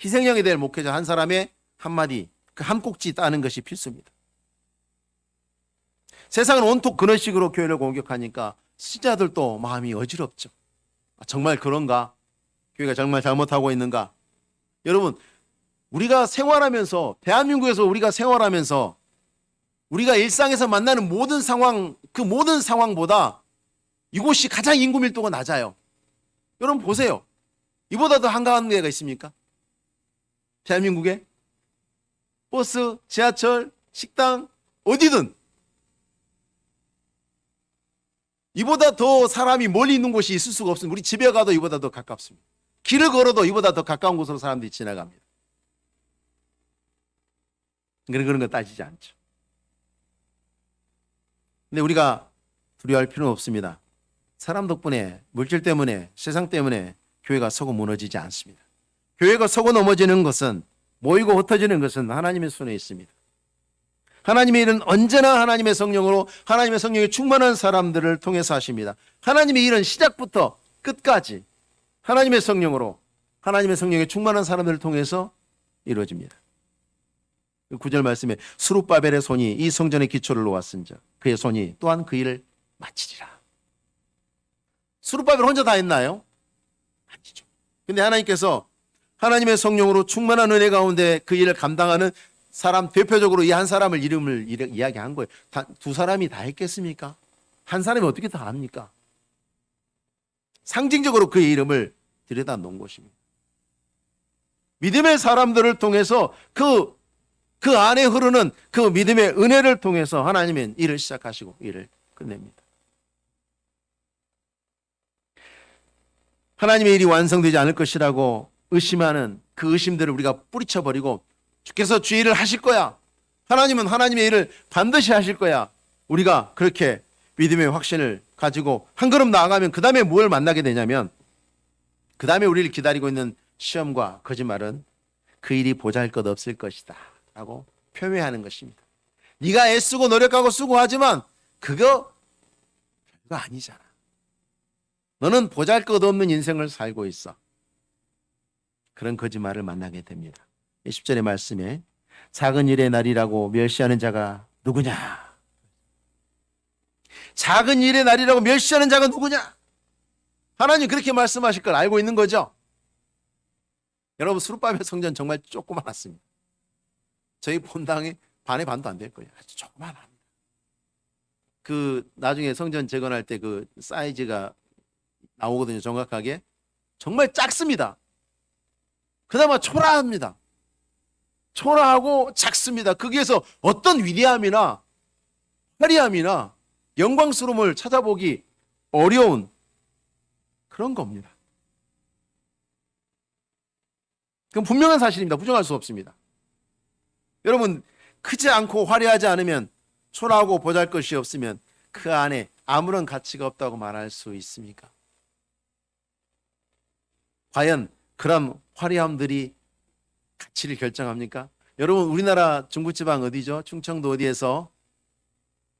희생양이 될 목회자 한 사람의 한마디, 그 한 꼭지 따는 것이 필수입니다. 세상은 온통 그런 식으로 교회를 공격하니까 신자들도 마음이 어지럽죠. 정말 그런가? 교회가 정말 잘못하고 있는가? 여러분, 우리가 생활하면서, 대한민국에서 우리가 생활하면서 우리가 일상에서 만나는 모든 상황, 그 모든 상황보다 이곳이 가장 인구 밀도가 낮아요. 여러분 보세요. 이보다 더 한가한 데가 있습니까? 대한민국에? 버스, 지하철, 식당, 어디든 이보다 더 사람이 멀리 있는 곳이 있을 수가 없습니다. 우리 집에 가도 이보다 더 가깝습니다. 길을 걸어도 이보다 더 가까운 곳으로 사람들이 지나갑니다. 그런 거 따지지 않죠. 근데 우리가 두려워할 필요는 없습니다. 사람 덕분에, 물질 때문에, 세상 때문에 교회가 서고 무너지지 않습니다. 교회가 서고 넘어지는 것은, 모이고 흩어지는 것은 하나님의 손에 있습니다. 하나님의 일은 언제나 하나님의 성령으로 하나님의 성령에 충만한 사람들을 통해서 하십니다. 하나님의 일은 시작부터 끝까지 하나님의 성령으로 하나님의 성령에 충만한 사람들을 통해서 이루어집니다. 9절 말씀에 스룹바벨의 손이 이 성전의 기초를 놓았은즉 그의 손이 또한 그 일을 마치리라. 스룹바벨 혼자 다 했나요? 아니죠. 근데 하나님께서 하나님의 성령으로 충만한 은혜 가운데 그 일을 감당하는 사람, 대표적으로 이 한 사람을 이름을 이야기한 거예요. 두 사람이 다 했겠습니까? 한 사람이 어떻게 다 합니까? 상징적으로 그의 이름을 들여다 놓은 것입니다. 믿음의 사람들을 통해서 그 안에 흐르는 그 믿음의 은혜를 통해서 하나님은 일을 시작하시고 일을 끝냅니다. 하나님의 일이 완성되지 않을 것이라고 의심하는 그 의심들을 우리가 뿌리쳐버리고 주께서 주의 일을 하실 거야. 하나님은 하나님의 일을 반드시 하실 거야. 우리가 그렇게 믿음의 확신을 가지고 한 걸음 나아가면 그 다음에 뭘 만나게 되냐면 그 다음에 우리를 기다리고 있는 시험과 거짓말은 그 일이 보잘것없을 것이다 라고 표명하는 것입니다. 네가 애쓰고 노력하고 수고하지만 그거 별거 아니잖아. 너는 보잘것없는 인생을 살고 있어. 그런 거짓말을 만나게 됩니다. 10절의 말씀에 작은 일의 날이라고 멸시하는 자가 누구냐? 작은 일의 날이라고 멸시하는 자가 누구냐? 하나님 그렇게 말씀하실 걸 알고 있는 거죠? 여러분 스룹바벨 성전 정말 조그만했습니다. 저희 본당에 반의 반도 안 될 거예요. 아주 조그만합니다. 그 나중에 성전 재건할 때 그 사이즈가 나오거든요. 정확하게 정말 작습니다. 그나마 초라합니다. 초라하고 작습니다. 거기에서 어떤 위대함이나 화려함이나 영광스러움을 찾아보기 어려운 그런 겁니다. 그건 분명한 사실입니다. 부정할 수 없습니다. 여러분 크지 않고 화려하지 않으면 초라하고 보잘것이 없으면 그 안에 아무런 가치가 없다고 말할 수 있습니까? 과연 그런 화려함들이 가치를 결정합니까? 여러분 우리나라 중부지방 어디죠? 충청도 어디에서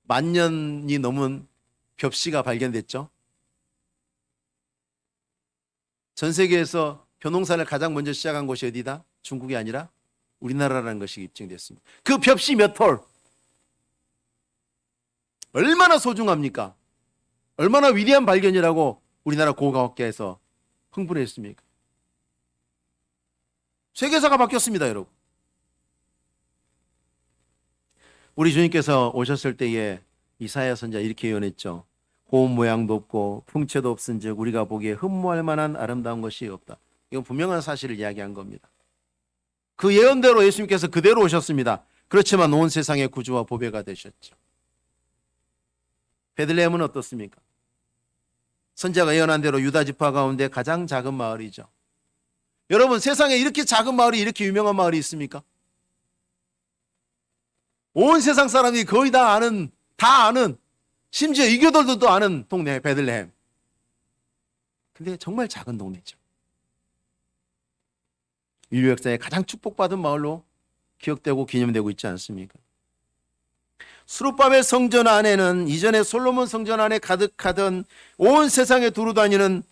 10,000년이 넘은 벽시가 발견됐죠? 전 세계에서 벼농사를 가장 먼저 시작한 곳이 어디다? 중국이 아니라 우리나라라는 것이 입증됐습니다. 그 벽시 몇 톨? 얼마나 소중합니까? 얼마나 위대한 발견이라고 우리나라 고고학계에서 흥분했습니까? 세계사가 바뀌었습니다, 여러분. 우리 주님께서 오셨을 때에 이사야 선지자 이렇게 예언했죠. 고운 모양도 없고 풍채도 없은즉 우리가 보기에 흠모할 만한 아름다운 것이 없다. 이건 분명한 사실을 이야기한 겁니다. 그 예언대로 예수님께서 그대로 오셨습니다. 그렇지만 온 세상의 구주와 보배가 되셨죠. 베들레헴은 어떻습니까? 선지자가 예언한 대로 유다 지파 가운데 가장 작은 마을이죠. 여러분 세상에 이렇게 작은 마을이 이렇게 유명한 마을이 있습니까? 온 세상 사람이 거의 다 아는 심지어 이교도들도 아는 동네 베들레헴. 근데 정말 작은 동네죠. 인류 역사에 가장 축복받은 마을로 기억되고 기념되고 있지 않습니까? 스룹바벨 성전 안에는 이전에 솔로몬 성전 안에 가득하던 온 세상에 두루 다니는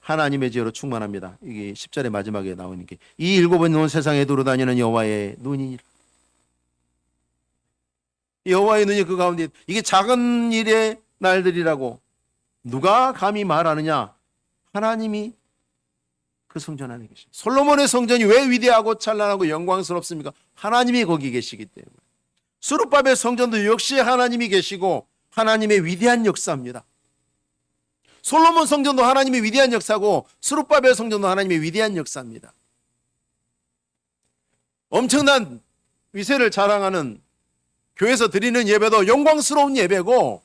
하나님의 지혜로 충만합니다. 이게 10절의 마지막에 나오는 게 이 일곱은 온 세상에 두루 다니는 여호와의 눈이니라. 여호와의 눈이 그 가운데 이게 작은 일의 날들이라고 누가 감히 말하느냐? 하나님이 그 성전 안에 계십니다. 솔로몬의 성전이 왜 위대하고 찬란하고 영광스럽습니까? 하나님이 거기 계시기 때문에. 스룹바벨 성전도 역시 하나님이 계시고 하나님의 위대한 역사입니다. 솔로몬 성전도 하나님의 위대한 역사고 스룹바벨 성전도 하나님의 위대한 역사입니다. 엄청난 위세를 자랑하는 교회에서 드리는 예배도 영광스러운 예배고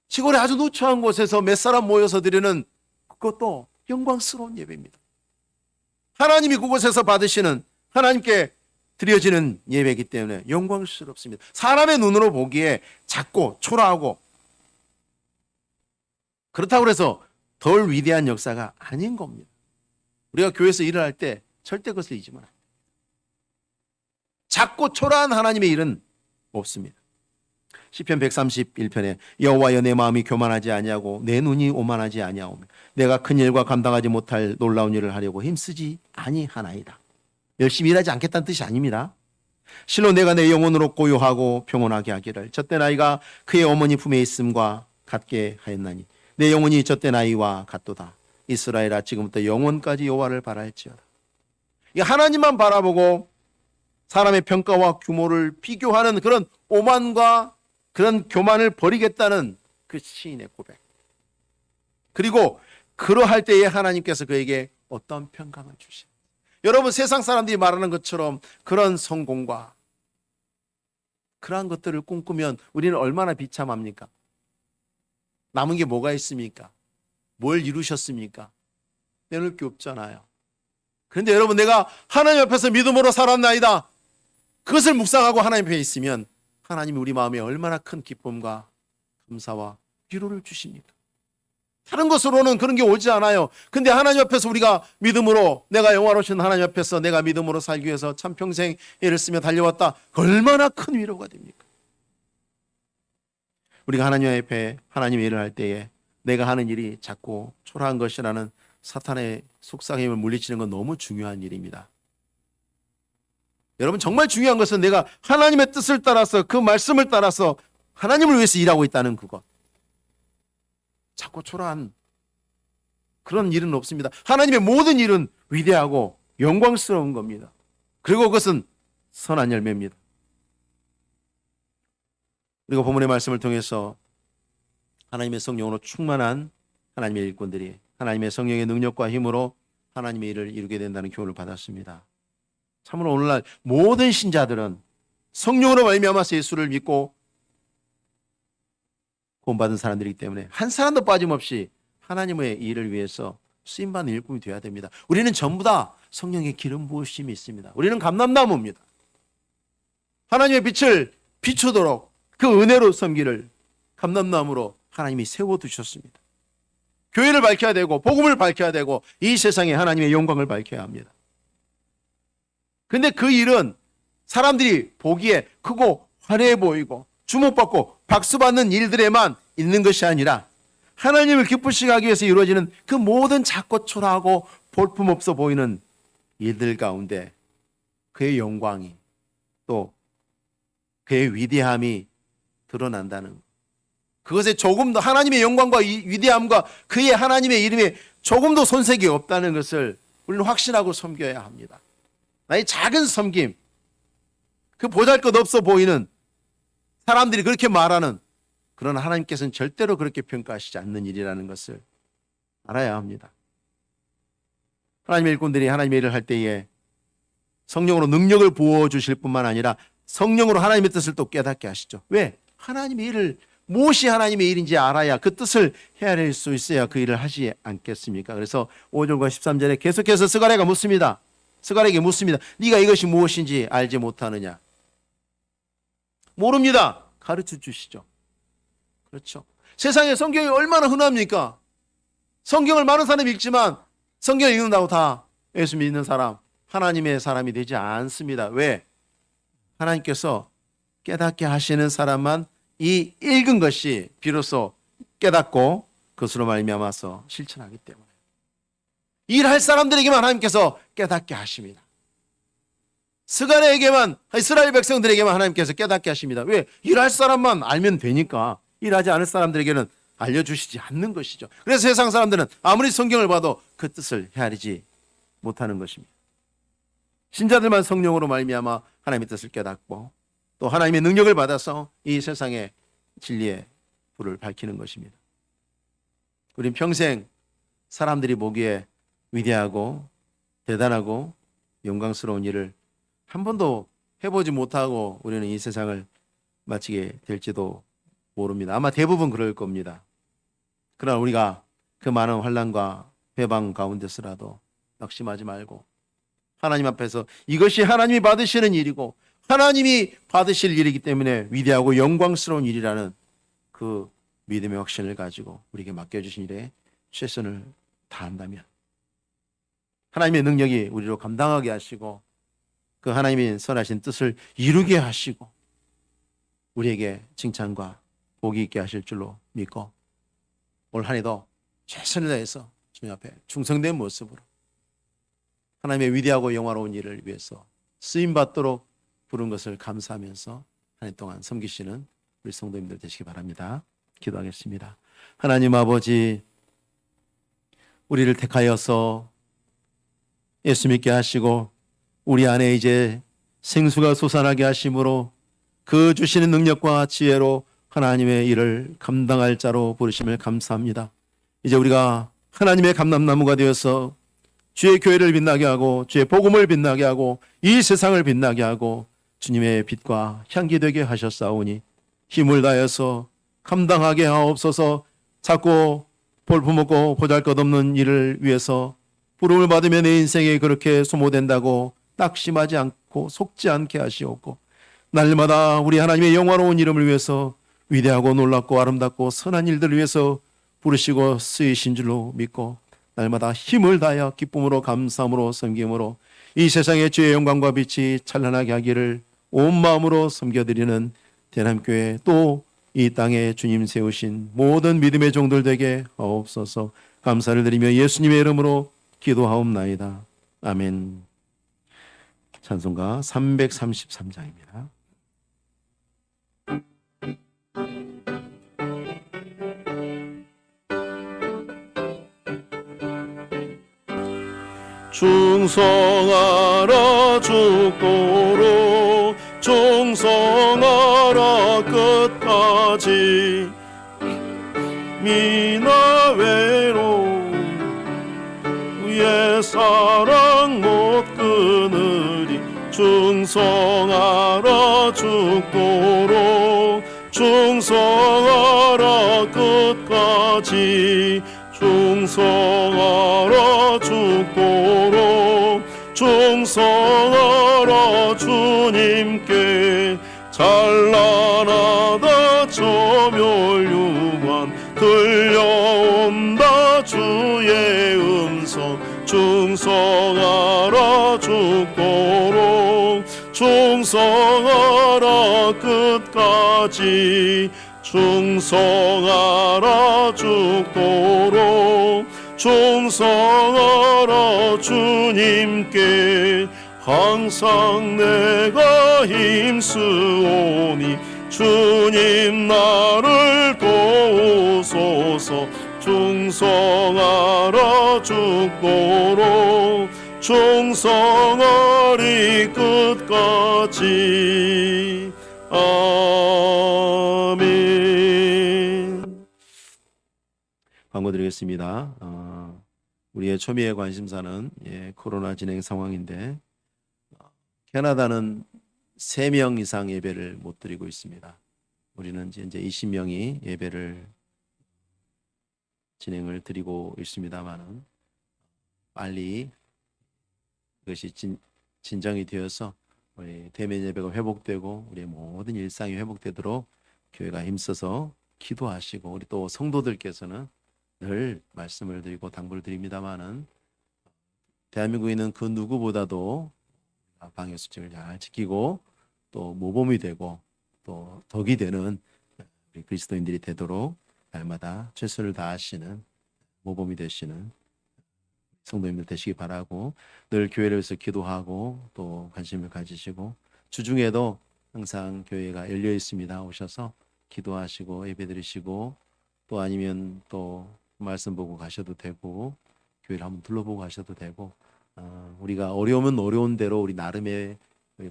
시골의 아주 누추한 곳에서 몇 사람 모여서 드리는 그것도 영광스러운 예배입니다. 하나님이 그곳에서 받으시는 하나님께 드려지는 예배이기 때문에 영광스럽습니다. 사람의 눈으로 보기에 작고 초라하고 그렇다고 해서 덜 위대한 역사가 아닌 겁니다. 우리가 교회에서 일을 할 때 절대 그것을 잊으면 안 됩니다. 작고 초라한 하나님의 일은 없습니다. 시편 131편에 여호와여 내 마음이 교만하지 아니하고 내 눈이 오만하지 아니하오며 내가 큰 일과 감당하지 못할 놀라운 일을 하려고 힘쓰지 아니하나이다. 열심히 일하지 않겠다는 뜻이 아닙니다. 실로 내가 내 영혼으로 고요하고 평온하게 하기를 젖된 아이가 그의 어머니 품에 있음과 같게 하였나니 내 영혼이 젖된 아이와 같도다. 이스라엘아 지금부터 영원까지 여호와를 바랄지어다. 이 하나님만 바라보고 사람의 평가와 규모를 비교하는 그런 오만과 그런 교만을 버리겠다는 그 시인의 고백. 그리고 그러할 때에 하나님께서 그에게 어떤 평강을 주시는. 여러분 세상 사람들이 말하는 것처럼 그런 성공과 그러한 것들을 꿈꾸면 우리는 얼마나 비참합니까? 남은 게 뭐가 있습니까? 뭘 이루셨습니까? 내놓을 게 없잖아요. 그런데 여러분 내가 하나님 앞에서 믿음으로 살았나이다. 그것을 묵상하고 하나님 앞에 있으면 하나님이 우리 마음에 얼마나 큰 기쁨과 감사와 위로를 주십니까? 다른 것으로는 그런 게 오지 않아요. 근데 하나님 앞에서 우리가 믿음으로 내가 영화로우신 하나님 앞에서 내가 믿음으로 살기 위해서 참 평생 애를 쓰며 달려왔다. 얼마나 큰 위로가 됩니까? 우리가 하나님 앞에 하나님의 일을 할 때에 내가 하는 일이 작고 초라한 것이라는 사탄의 속삭임을 물리치는 건 너무 중요한 일입니다. 여러분 정말 중요한 것은 내가 하나님의 뜻을 따라서 그 말씀을 따라서 하나님을 위해서 일하고 있다는 그것. 작고 초라한 그런 일은 없습니다. 하나님의 모든 일은 위대하고 영광스러운 겁니다. 그리고 그것은 선한 열매입니다. 우리가 본문의 말씀을 통해서 하나님의 성령으로 충만한 하나님의 일꾼들이 하나님의 성령의 능력과 힘으로 하나님의 일을 이루게 된다는 교훈을 받았습니다. 참으로 오늘날 모든 신자들은 성령으로 말미암아서 예수를 믿고 구원받은 사람들이기 때문에 한 사람도 빠짐없이 하나님의 일을 위해서 쓰임받는 일꾼이 되어야 됩니다. 우리는 전부 다 성령의 기름 부으심이 있습니다. 우리는 감람나무입니다. 하나님의 빛을 비추도록 그 은혜로 섬기를 감람나무로 하나님이 세워두셨습니다. 교회를 밝혀야 되고 복음을 밝혀야 되고 이 세상에 하나님의 영광을 밝혀야 합니다. 근데 그 일은 사람들이 보기에 크고 화려해 보이고 주목받고 박수받는 일들에만 있는 것이 아니라 하나님을 기쁘시게 하기 위해서 이루어지는 그 모든 작고 초라하고 볼품없어 보이는 일들 가운데 그의 영광이 또 그의 위대함이 드러난다는 것. 그것에 조금 더 하나님의 영광과 위대함과 그의 하나님의 이름에 조금 더 손색이 없다는 것을 우리는 확신하고 섬겨야 합니다. 나의 작은 섬김, 그 보잘것없어 보이는 사람들이 그렇게 말하는 그러나 하나님께서는 절대로 그렇게 평가하시지 않는 일이라는 것을 알아야 합니다. 하나님의 일꾼들이 하나님의 일을 할 때에 성령으로 능력을 부어주실 뿐만 아니라 성령으로 하나님의 뜻을 또 깨닫게 하시죠. 왜? 하나님의 일을 무엇이 하나님의 일인지 알아야 그 뜻을 헤아릴 수 있어야 그 일을 하지 않겠습니까? 그래서 5절과 13절에 계속해서 스가랴가 묻습니다. 스가랴에게 묻습니다. 네가 이것이 무엇인지 알지 못하느냐? 모릅니다. 가르쳐 주시죠. 그렇죠. 세상에 성경이 얼마나 흔합니까? 성경을 많은 사람이 읽지만 성경을 읽는다고 다 예수 믿는 사람, 하나님의 사람이 되지 않습니다. 왜? 하나님께서 깨닫게 하시는 사람만 이 읽은 것이 비로소 깨닫고 그것으로 말미암아서 실천하기 때문에 일할 사람들에게만 하나님께서 깨닫게 하십니다. 스가랴에게만, 이스라엘 백성들에게만 하나님께서 깨닫게 하십니다. 왜? 일할 사람만 알면 되니까 일하지 않을 사람들에게는 알려주시지 않는 것이죠. 그래서 세상 사람들은 아무리 성경을 봐도 그 뜻을 헤아리지 못하는 것입니다. 신자들만 성령으로 말미암아 하나님의 뜻을 깨닫고 또 하나님의 능력을 받아서 이 세상의 진리의 불을 밝히는 것입니다. 우린 평생 사람들이 보기에 위대하고 대단하고 영광스러운 일을 한 번도 해보지 못하고 우리는 이 세상을 마치게 될지도 모릅니다. 아마 대부분 그럴 겁니다. 그러나 우리가 그 많은 환난과 회방 가운데서라도 낙심하지 말고 하나님 앞에서 이것이 하나님이 받으시는 일이고 하나님이 받으실 일이기 때문에 위대하고 영광스러운 일이라는 그 믿음의 확신을 가지고 우리에게 맡겨주신 일에 최선을 다한다면 하나님의 능력이 우리로 감당하게 하시고 그 하나님의 선하신 뜻을 이루게 하시고 우리에게 칭찬과 복이 있게 하실 줄로 믿고 올 한 해도 최선을 다해서 주님 앞에 충성된 모습으로 하나님의 위대하고 영화로운 일을 위해서 쓰임받도록 부른 것을 감사하면서 한 해 동안 섬기시는 우리 성도님들 되시기 바랍니다. 기도하겠습니다. 하나님 아버지, 우리를 택하여서 예수 믿게 하시고 우리 안에 이제 생수가 솟아나게 하심으로 그 주시는 능력과 지혜로 하나님의 일을 감당할 자로 부르심을 감사합니다. 이제 우리가 하나님의 감람나무가 되어서 주의 교회를 빛나게 하고 주의 복음을 빛나게 하고 이 세상을 빛나게 하고 주님의 빛과 향기 되게 하셨사오니 힘을 다해서 감당하게 하옵소서. 자꾸 볼품없고 보잘것없는 일을 위해서 부름을 받으면 내 인생이 그렇게 소모된다고 낙심하지 않고 속지 않게 하시옵고 날마다 우리 하나님의 영화로운 이름을 위해서 위대하고 놀랍고 아름답고 선한 일들을 위해서 부르시고 쓰이신 줄로 믿고 날마다 힘을 다하여 기쁨으로 감사함으로 섬김으로 이 세상의 주의 영광과 빛이 찬란하게 하기를 온 마음으로 섬겨드리는 대남교회 또 이 땅에 주님 세우신 모든 믿음의 종들 되게 하옵소서. 감사를 드리며 예수님의 이름으로 기도하옵나이다. 아멘. 찬송가 333장입니다. 충성하라 죽도록 충성하라 끝까지 미나외로 위에 사랑 못 끊으리 충성하라 죽도록 충성하라 끝까지 충성하라 죽도록 충성하라 주님께 찬란하다 저멸류관 들려온다 주의 음성 충성하라 죽도록 충성하라 끝까지 충성하라 죽도록 충성하라 주님께 항상 내가 힘쓰오니 주님 나를 도우소서 충성하라 죽도록 충성하리 끝까지 아멘. 광고 드리겠습니다. 우리의 초미의 관심사는 코로나 진행 상황인데 캐나다는 3명 이상 예배를 못 드리고 있습니다. 우리는 이제 20명이 예배를 진행을 드리고 있습니다만은 빨리 그것이 진정이 되어서 우리 대면 예배가 회복되고 우리의 모든 일상이 회복되도록 교회가 힘써서 기도하시고 우리 또 성도들께서는 늘 말씀을 드리고 당부를 드립니다마는 대한민국에 있는 그 누구보다도 방역 수칙을 잘 지키고 또 모범이 되고 또 덕이 되는 우리 그리스도인들이 되도록 날마다 최선을 다하시는 모범이 되시는 성도님들 되시기 바라고 늘 교회를 위해서 기도하고 또 관심을 가지시고 주중에도 항상 교회가 열려 있습니다. 오셔서 기도하시고 예배드리시고 또 아니면 또 말씀 보고 가셔도 되고 교회를 한번 둘러보고 가셔도 되고 우리가 어려우면 어려운 대로 우리 나름의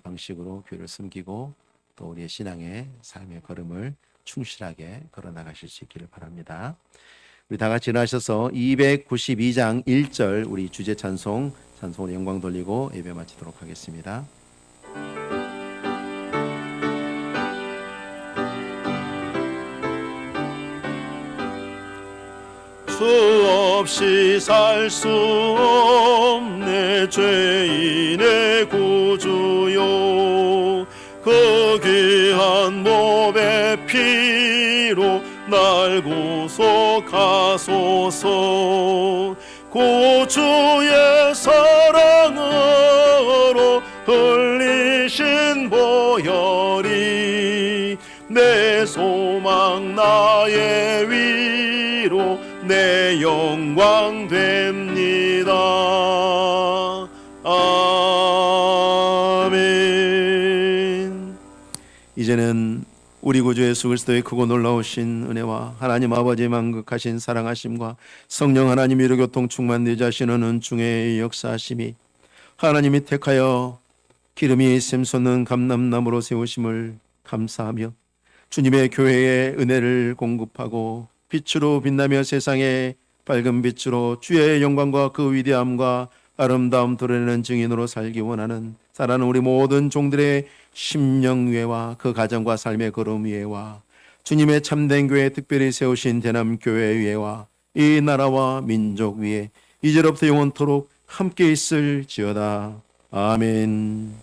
방식으로 교회를 섬기고 또 우리의 신앙의 삶의 걸음을 충실하게 걸어나가실 수 있기를 바랍니다. 우리 다 같이 일어나셔서 292장 1절 우리 주제 찬송으로 영광 돌리고 예배 마치도록 하겠습니다. 주 없이 살 수 없네 죄인의 구주요 그 귀한 몸의 피로 날 구속하소서 구주의 사랑으로 흘리신 보혈이 내 소망 나의 위로 내 영광 됩니다. 아멘. 이제는 우리 구주 예수 그리스도의 크고 놀라우신 은혜와 하나님 아버지의 만극하신 사랑하심과 성령 하나님 이루 교통 충만되자 하시는 은총의 역사하심이 하나님이 택하여 기름이 샘솟는 감람나무로 세우심을 감사하며 주님의 교회에 은혜를 공급하고 빛으로 빛나며 세상의 밝은 빛으로 주의 영광과 그 위대함과 아름다움 드러내는 증인으로 살기 원하는 사랑하는 우리 모든 종들의 심령 위에와 그 가정과 삶의 걸음 위에와 주님의 참된 교회 특별히 세우신 대남교회 위에와 이 나라와 민족 위에 이제로부터 영원토록 함께 있을지어다. 아멘.